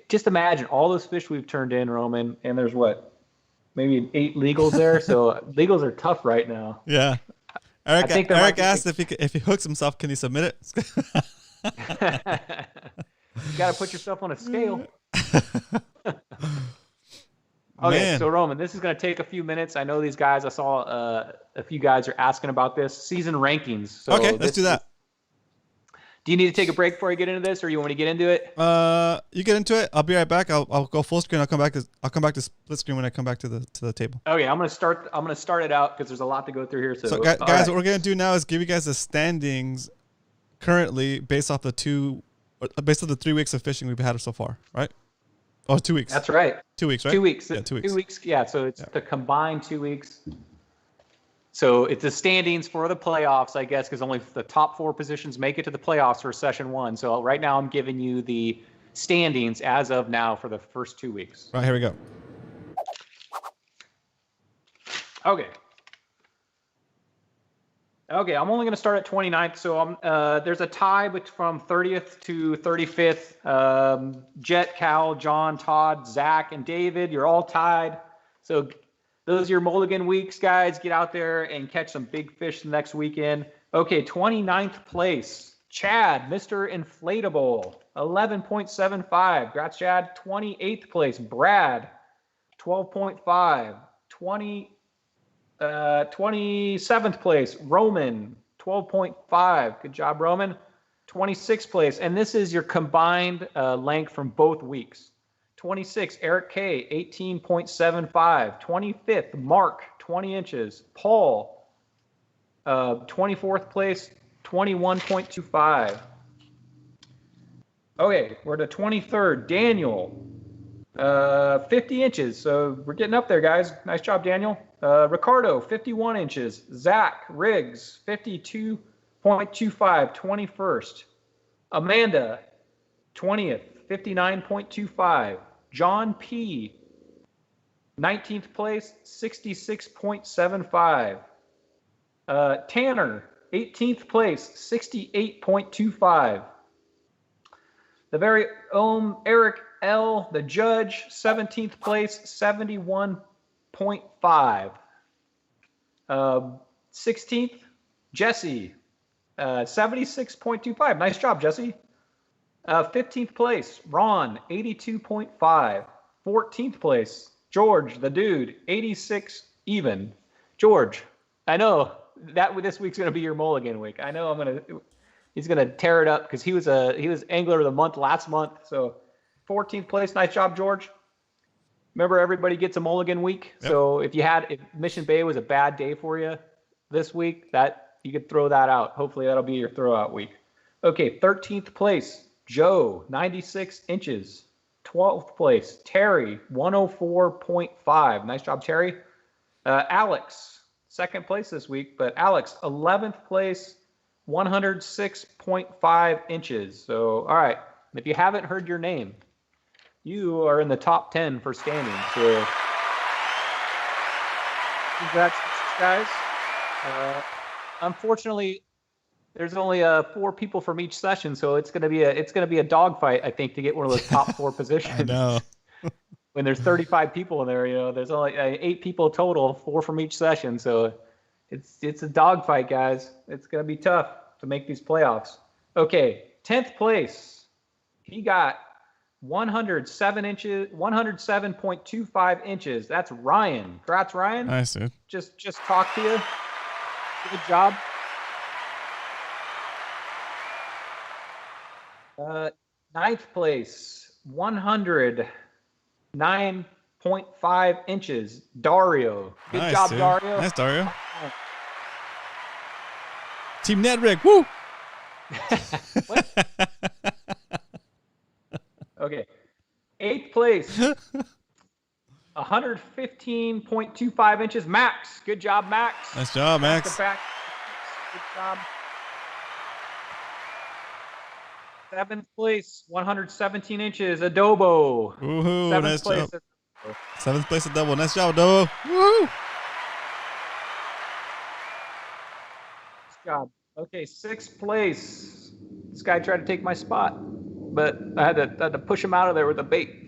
just imagine all those fish we've turned in, Roman, and there's maybe 8 legals there. So legals are tough right now. Yeah. Eric asked if he hooks himself, can he submit it? You got to put yourself on a scale. Okay, so Roman, this is going to take a few minutes. I know these guys. I saw a few guys are asking about this season rankings. So okay, let's do that. Do you need to take a break before you get into this, or you want me to get into it? You get into it. I'll be right back. I'll go full screen. I'll come back to split screen when I come back to the table. Okay, I'm gonna start it out because there's a lot to go through here. So guys, what we're gonna do now is give you guys the standings currently based off the 3 weeks of fishing we've had so far, right? Oh, 2 weeks. That's right. 2 weeks, right? 2 weeks. Yeah, 2 weeks. 2 weeks. Yeah. So it's the combined 2 weeks. So it's the standings for the playoffs, I guess, because only the top 4 positions make it to the playoffs for session 1. So right now I'm giving you the standings as of now for the first 2 weeks. Right, here we go. Okay. Okay, I'm only going to start at 29th. So there's a tie from 30th to 35th. Jet, Cal, John, Todd, Zach, and David, you're all tied. So those are your mulligan weeks, guys. Get out there and catch some big fish the next weekend. Okay, 29th place. Chad, Mr. Inflatable, 11.75. Congrats, Chad. 28th place. Brad, 12.5. 27th place. Roman, 12.5. Good job, Roman. 26th place. And this is your combined length from both weeks. 26th, Eric K, 18.75. 25th, Mark, 20 inches. Paul, 24th place, 21.25. Okay, we're to 23rd, Daniel, 50 inches. So we're getting up there, guys. Nice job, Daniel. Ricardo, 51 inches. Zach Riggs, 52.25, 21st. Amanda, 20th, 59.25. John P, 19th place, 66.75. Tanner, 18th place, 68.25. The very own Eric L., the judge, 17th place, 71.5. 16th, Jesse, 76.25. Nice job, Jesse. 15th place, Ron, 82.5. 14th place, George, the dude, 86 even. George, I know that this week's going to be your mulligan week. I know he's going to tear it up because he was angler of the month last month. So 14th place, nice job, George. Remember, everybody gets a mulligan week. Yep. So if Mission Bay was a bad day for you this week, that you could throw that out. Hopefully that'll be your throwout week. Okay, 13th place, Joe, 96 inches. 12th place, Terry, 104.5. Nice job, Terry. Alex, second place this week, but Alex, 11th place, 106.5 inches. So, all right, if you haven't heard your name, you are in the top 10 for standing. So, congrats, guys. Unfortunately, there's only 4 people from each session, so it's gonna be a dogfight, I think, to get one of those top 4 positions. I know. When there's 35 people in there, there's only 8 people total, 4 from each session, so it's a dogfight, guys. It's gonna be tough to make these playoffs. Okay, 10th place, he got 107.25 inches. That's Ryan. Congrats, Ryan. Nice, dude. Just talk to you. Good job. 9th place, 109.5 inches. Dario. Good nice, job, dude. Dario. Nice, Dario. Team Nedrick, woo! What? Okay. 8th place, 115.25 inches. Max. Good job, Max. Nice job, Max. Back. Good job. 7th place, 117 inches. Adobo. Woohoo! 7th Nice place. job. 7th place at double. Nice job, Adobo. Woohoo! Nice job. Okay, 6th place. This guy tried to take my spot, but I had to push him out of there with a bait.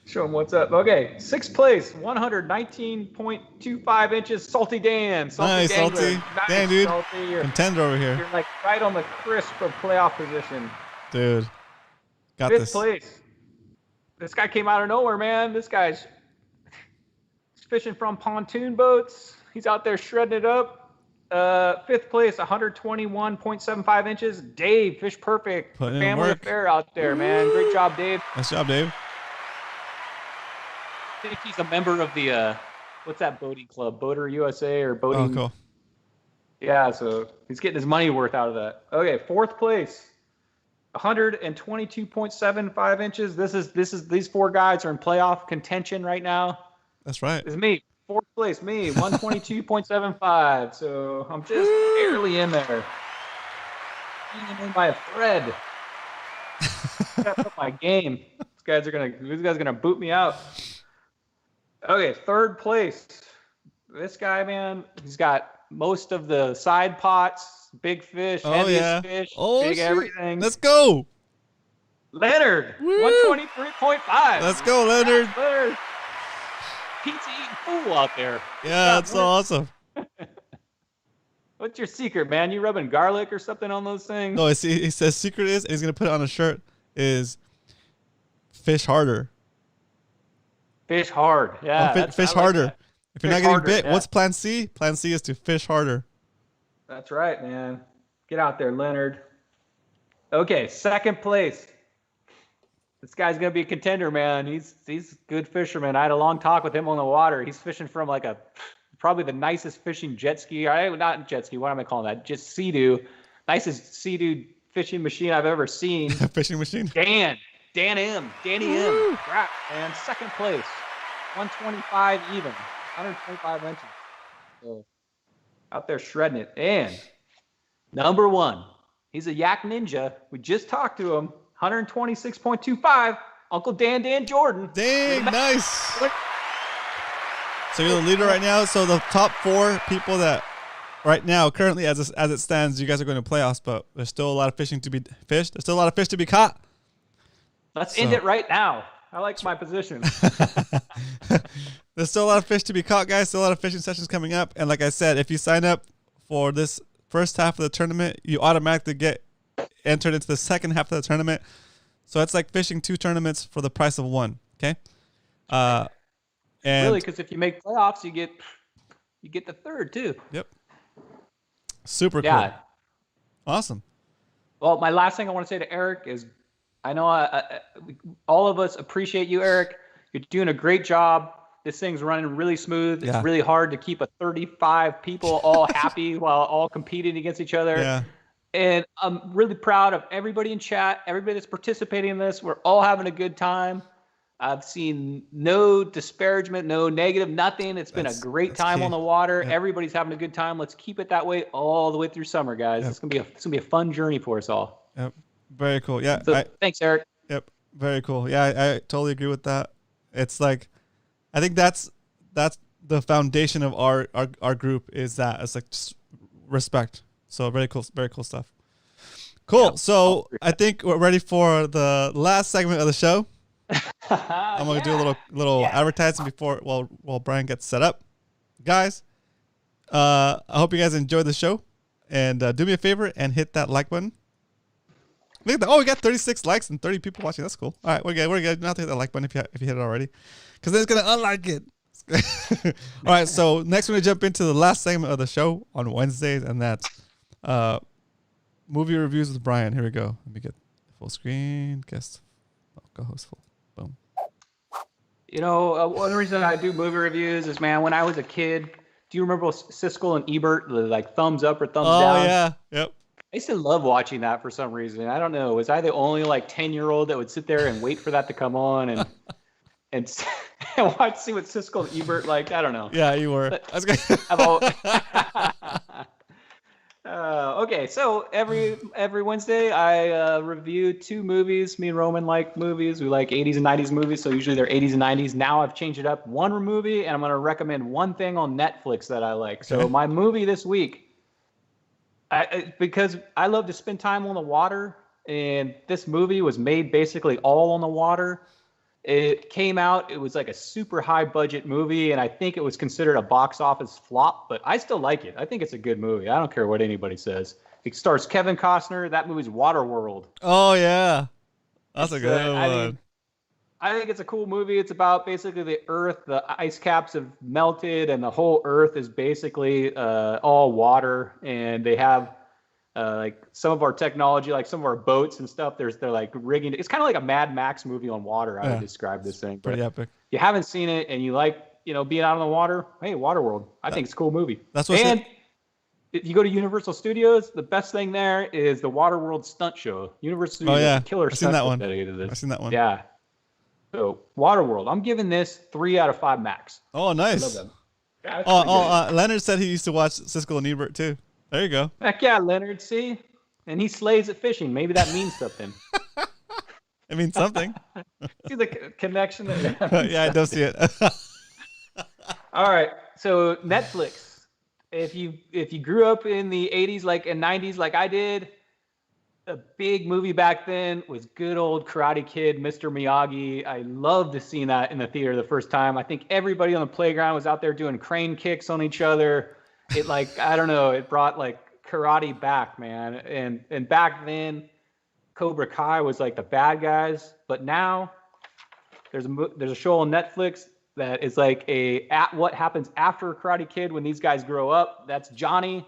Show him what's up. Okay, 6th place, 119.25 inches. Salty Dan. Nice, Salty. Nice, Dan, dude. Salty. Contender over here. You're like right on the crisp of playoff position. Dude. Got 5th this. place. This guy came out of nowhere, man. This guy's fishing from pontoon boats. He's out there shredding it up. 5th place, 121.75 inches. Dave, Fish Perfect. Putting in Family work. affair out there, man. Great job, Dave. Nice job, Dave. I think he's a member of the, what's that boating club? Boater USA or boating? Oh, cool. Yeah, so he's getting his money worth out of that. Okay, 4th place, 122.75 inches. These 4 guys are in playoff contention right now. That's right. It's me. 4th place, me, 122.75. So I'm just barely in there. Hanging in by a thread. Gotta up my game. These guys are gonna boot me out. Okay, 3rd place. This guy, man, he's got most of the side pots, big fish, heaviest fish, big shit. Everything. Let's go. Leonard, 123.5. Let's go, Leonard. Leonard. Pizza eating fool out there. Yeah, that's so awesome. What's your secret, man? You rubbing garlic or something on those things? No, he says secret is, and he's going to put it on a shirt, is fish harder. Fish hard. Yeah. Fish harder. That. If you're not getting bit, what's plan C? Plan C is to fish harder. That's right, man. Get out there, Leonard. Okay, 2nd place. This guy's gonna be a contender, man. He's a good fisherman. I had a long talk with him on the water. He's fishing from probably the nicest fishing jet ski. Not jet ski. What am I calling that? Just Sea-Doo. Nicest Sea-Doo fishing machine I've ever seen. Fishing machine. Danny M. Crap, man. 2nd place. 125 even. 125 inches. So out there shredding it. And number 1. He's a yak ninja. We just talked to him. 126.25. Uncle Dan Jordan. Dang, nice. So you're the leader right now. So the top 4 people that right now, currently as it stands, you guys are going to playoffs, but there's still a lot of fishing to be fished. There's still a lot of fish to be caught. Let's end it right now. I like my position. There's still a lot of fish to be caught, guys. Still a lot of fishing sessions coming up. And like I said, if you sign up for this first half of the tournament, you automatically get entered into the second half of the tournament. So it's like fishing 2 tournaments for the price of 1. Okay. And really, because if you make playoffs, you get the third too. Yep. Super cool. Awesome. Well, my last thing I want to say to Eric is, I know all of us appreciate you, Eric. You're doing a great job. This thing's running really smooth. Yeah. It's really hard to keep a 35 people all happy while all competing against each other. Yeah. And I'm really proud of everybody in chat, everybody that's participating in this. We're all having a good time. I've seen no disparagement, no negative, nothing. It's been a great time key. on the water. Yep. Everybody's having a good time. Let's keep it that way all the way through summer, guys. Yep. It's gonna be a fun journey for us all. Yep. Very cool. Yeah. So thanks, Eric. Yep. Very cool. Yeah, I totally agree with that. It's like, I think that's the foundation of our group is that it's like just respect. So very cool stuff. Cool. Yep. So I think we're ready for the last segment of the show. I'm gonna do a little advertising before while Brian gets set up. Guys, I hope you guys enjoyed the show, and do me a favor and hit that like button. Look at that! Oh, we got 36 likes and 30 people watching. That's cool. All right, we're good. Not to hit that like button if you hit it already, because then it's gonna unlike it. All right, so next we're gonna jump into the last segment of the show on Wednesdays, and that's movie reviews with Brian. Here we go. Let me get full screen. Guest, co-host full. Boom. You know, one reason I do movie reviews is, man, when I was a kid, do you remember Siskel and Ebert, like thumbs up or thumbs down? Oh yeah, yep. I used to love watching that for some reason. I don't know. Was I the only like 10-year-old that would sit there and wait for that to come on and watch, see what Siskel and Ebert liked? I don't know. Yeah, you were. Okay, so every Wednesday I review 2 movies. Me and Roman like movies. We like 80s and 90s movies, so usually they're 80s and 90s. Now I've changed it up. 1 movie, and I'm going to recommend 1 thing on Netflix that I like. So my movie this week, because I love to spend time on the water, and this movie was made basically all on the water. It came out, it was like a super high budget movie, and I think it was considered a box office flop, but I still like it. I think it's a good movie. I don't care what anybody says. It stars Kevin Costner. That movie's Waterworld. Oh yeah, that's a good one. I think it's a cool movie. It's about basically the Earth. The ice caps have melted, and the whole Earth is basically all water. And they have like some of our technology, like some of our boats and stuff. They're like rigging. It's kind of like a Mad Max movie on water. I would describe this thing. Pretty epic. If you haven't seen it and you like, being out on the water, hey, Waterworld. I think it's a cool movie. That's what. And if you go to Universal Studios, the best thing there is the Waterworld stunt show. Universal Studios, killer stunt. I've seen that one. Yeah. So Waterworld, I'm giving this 3 out of 5 max. Oh, nice. I love them. Leonard said he used to watch Siskel and Ebert too. There you go. Heck yeah, Leonard. See, and he slays at fishing. Maybe that means something. It means something. See the connection there? Yeah, I don't see it. All right, so Netflix. If you grew up in the 80s and 90s like I did, a big movie back then was good old Karate Kid, Mr. Miyagi. I loved seeing that in the theater the first time. I think everybody on the playground was out there doing crane kicks on each other. It I don't know, it brought karate back, man. And back then, Cobra Kai was like the bad guys, but now there's a show on Netflix that is like what happens after Karate Kid when these guys grow up. That's Johnny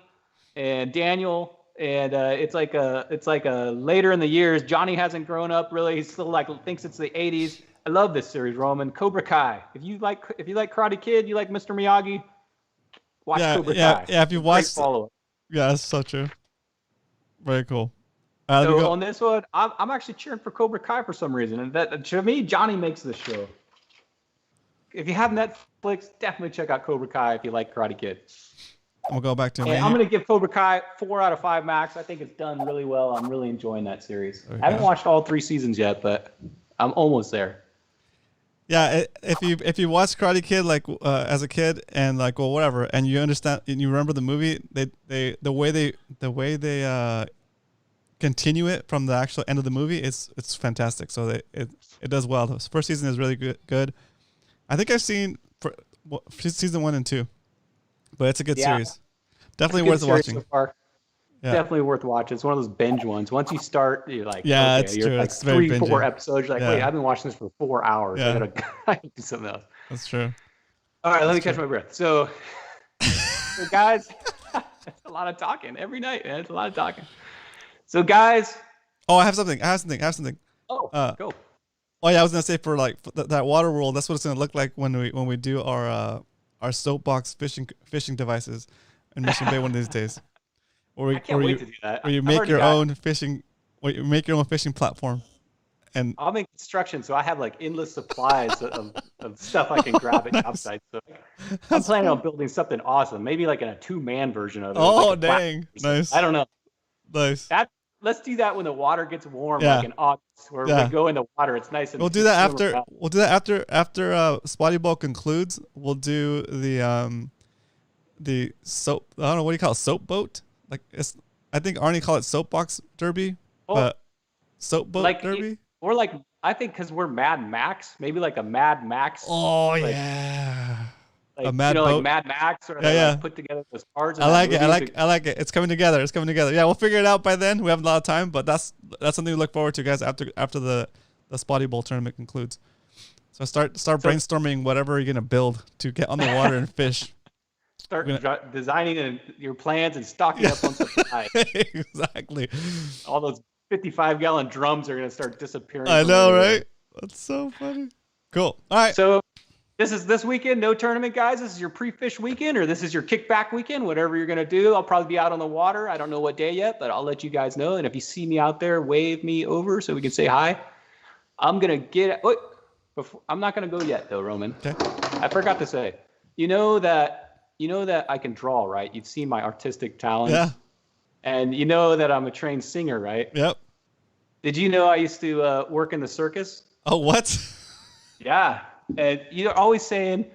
and Daniel. And it's like a later in the years. Johnny hasn't grown up really. He still thinks it's the 80s. I love this series, Roman. Cobra Kai. If you like Karate Kid, you like Mr. Miyagi, watch Cobra Kai. Yeah, if you watch, follow it. Yeah, that's so true. Very cool. So on this one, I'm actually cheering for Cobra Kai for some reason, and that to me, Johnny makes this show. If you have Netflix, definitely check out Cobra Kai if you like Karate Kid. We'll go back to I'm going to give Cobra Kai 4 out of 5 max. I think it's done really well. I'm really enjoying that series. I haven't watched all 3 seasons yet, but I'm almost there. Yeah, if you watch Karate Kid like as a kid and like well whatever, and you understand and you remember the movie, the way they continue it from the actual end of the movie, it's fantastic. So it does well. The first season is really good. I think I've seen season 1 and 2, but it's a good series. Definitely worth watching. So far. Yeah. Definitely worth watching. It's one of those binge ones. Once you start, you're like, yeah, okay, it's you're true. like it's very 3-4 episodes. You're like, wait, I've been watching this for 4 hours. Yeah. I gotta do something else. That's true. All right, let me catch my breath. So guys, that's a lot of talking every night, man. It's a lot of talking. So guys. Oh, I have something. Oh, go. Oh yeah, I was gonna say for like that water world. That's what it's gonna look like when we do our soapbox fishing devices in Mission Bay one of these days. I can't wait to do that. Where you make your own fishing platform, and I'll make instructions so I have like endless supplies of stuff I can grab at job sites. So I'm planning on building something awesome, maybe like in a 2-man version of it. Oh like dang, nice. I don't know. Nice. Let's do that when the water gets warm, like in August, where we go in the water. It's nice and. We'll do that after. We'll do that after Spotty Bowl concludes. We'll do the soap. I don't know, what do you call it? Soap boat. Like I think Arnie called it soapbox derby, but soap boat derby. Or like I think because we're Mad Max, maybe like a Mad Max. Oh yeah. Like, a Mad boat? like Mad Max, or they like put together those cards. I like it. I like it. It's coming together. Yeah, we'll figure it out by then. We have a lot of time, but that's something we look forward to, guys. After the Spotty Bowl tournament concludes, so start brainstorming whatever you're gonna build to get on the water and fish. Start designing your plans and stocking up on supplies. Exactly. All those 55-gallon drums are gonna start disappearing. I know, right? That's so funny. Cool. All right. So. This weekend, no tournament, guys. This is your pre-fish weekend, or this is your kickback weekend, whatever you're going to do. I'll probably be out on the water. I don't know what day yet, but I'll let you guys know. And if you see me out there, wave me over so we can say hi. I'm going to get I'm not going to go yet, though, Roman. Okay. I forgot to say, you know that I can draw, right? You've seen my artistic talents. Yeah. And you know that I'm a trained singer, right? Yep. Did you know I used to work in the circus? Oh, what? Yeah. And you're always saying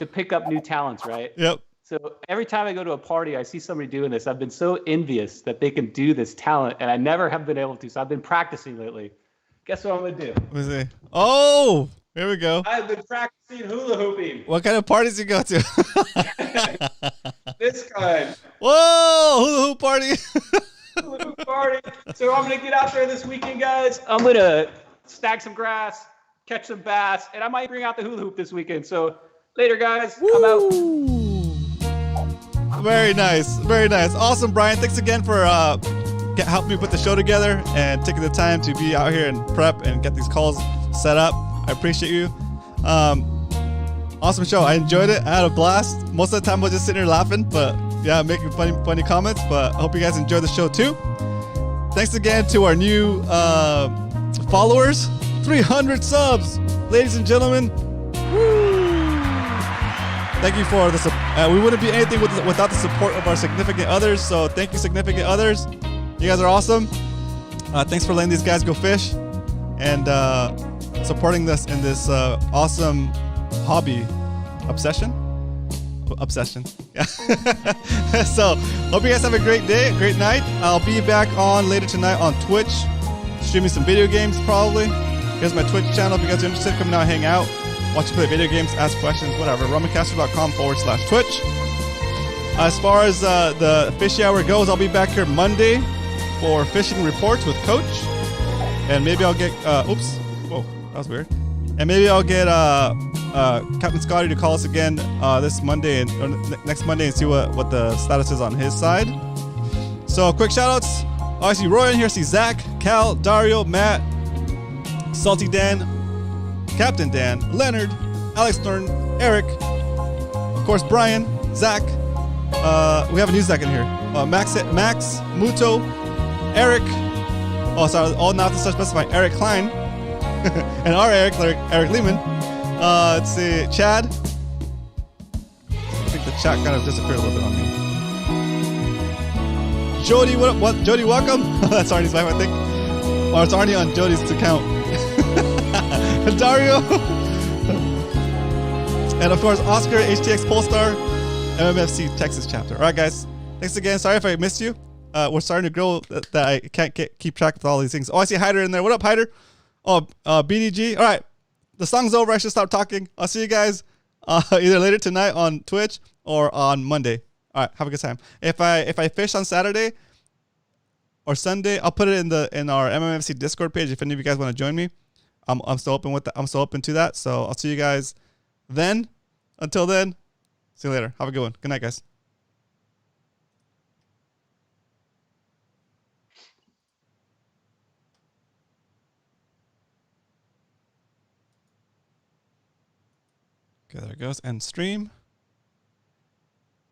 to pick up new talents, right? Yep. So every time I go to a party, I see somebody doing this. I've been so envious that they can do this talent, and I never have been able to. So I've been practicing lately. Guess what I'm going to do? Let me see. Oh, here we go. I've been practicing hula hooping. What kind of parties you go to? This kind. Whoa, hula hoop party. Hula hoop party. So I'm going to get out there this weekend, guys. I'm going to snag some grass, catch some bass, and I might bring out the hula hoop this weekend. So later, guys. Woo. I'm out. Very nice. Very nice. Awesome, Brian. Thanks again for helping me put the show together and taking the time to be out here and prep and get these calls set up. I appreciate you. Awesome show. I enjoyed it. I had a blast. Most of the time I was just sitting here laughing, but yeah, making funny comments. But I hope you guys enjoyed the show too. Thanks again to our new followers. 300 subs, ladies and gentlemen. Woo! Thank you for the we wouldn't be anything without the support of our significant others. So thank you, significant others. You guys are awesome. Thanks for letting these guys go fish and supporting this in this awesome hobby obsession. Yeah. So hope you guys have a great day, a great night. I'll be back on later tonight on Twitch, streaming some video games probably. Here's my Twitch channel if you guys are interested. Come down, hang out, watch me play video games, ask questions, whatever. RomanCastro.com/Twitch. As far as the Fishy Hour goes, I'll be back here Monday for fishing reports with Coach. And maybe I'll get, oops, whoa, that was weird. And maybe I'll get Captain Scotty to call us again this Monday or next Monday and see what the status is on his side. So quick shout outs. I see Roy in here, I see Zach, Cal, Dario, Matt, Salty Dan, Captain Dan, Leonard, Alex Thornton, Eric, of course Brian, Zach. We have a new Zach in here. Max, Muto, Eric. Oh, sorry. All not to specify Eric Klein and our Eric Lehman. Let's see, Chad. I think the chat kind of disappeared a little bit on me. Jody, what? Jody, welcome. That's Arnie's wife, I think. Or it's Arnie on Jody's account. Dario. And of course, Oscar, HTX Polestar, MMFC Texas chapter. All right, guys. Thanks again. Sorry if I missed you. We're starting to grow that I can't keep track of all these things. Oh, I see Hyder in there. What up, Hyder? Oh, BDG. All right. The song's over. I should stop talking. I'll see you guys either later tonight on Twitch or on Monday. All right. Have a good time. If I fish on Saturday or Sunday, I'll put it in our MMFC Discord page if any of you guys want to join me. I'm still open with that. I'm still open to that. So I'll see you guys then. Until then, see you later. Have a good one. Good night, guys. Okay, there it goes. End stream.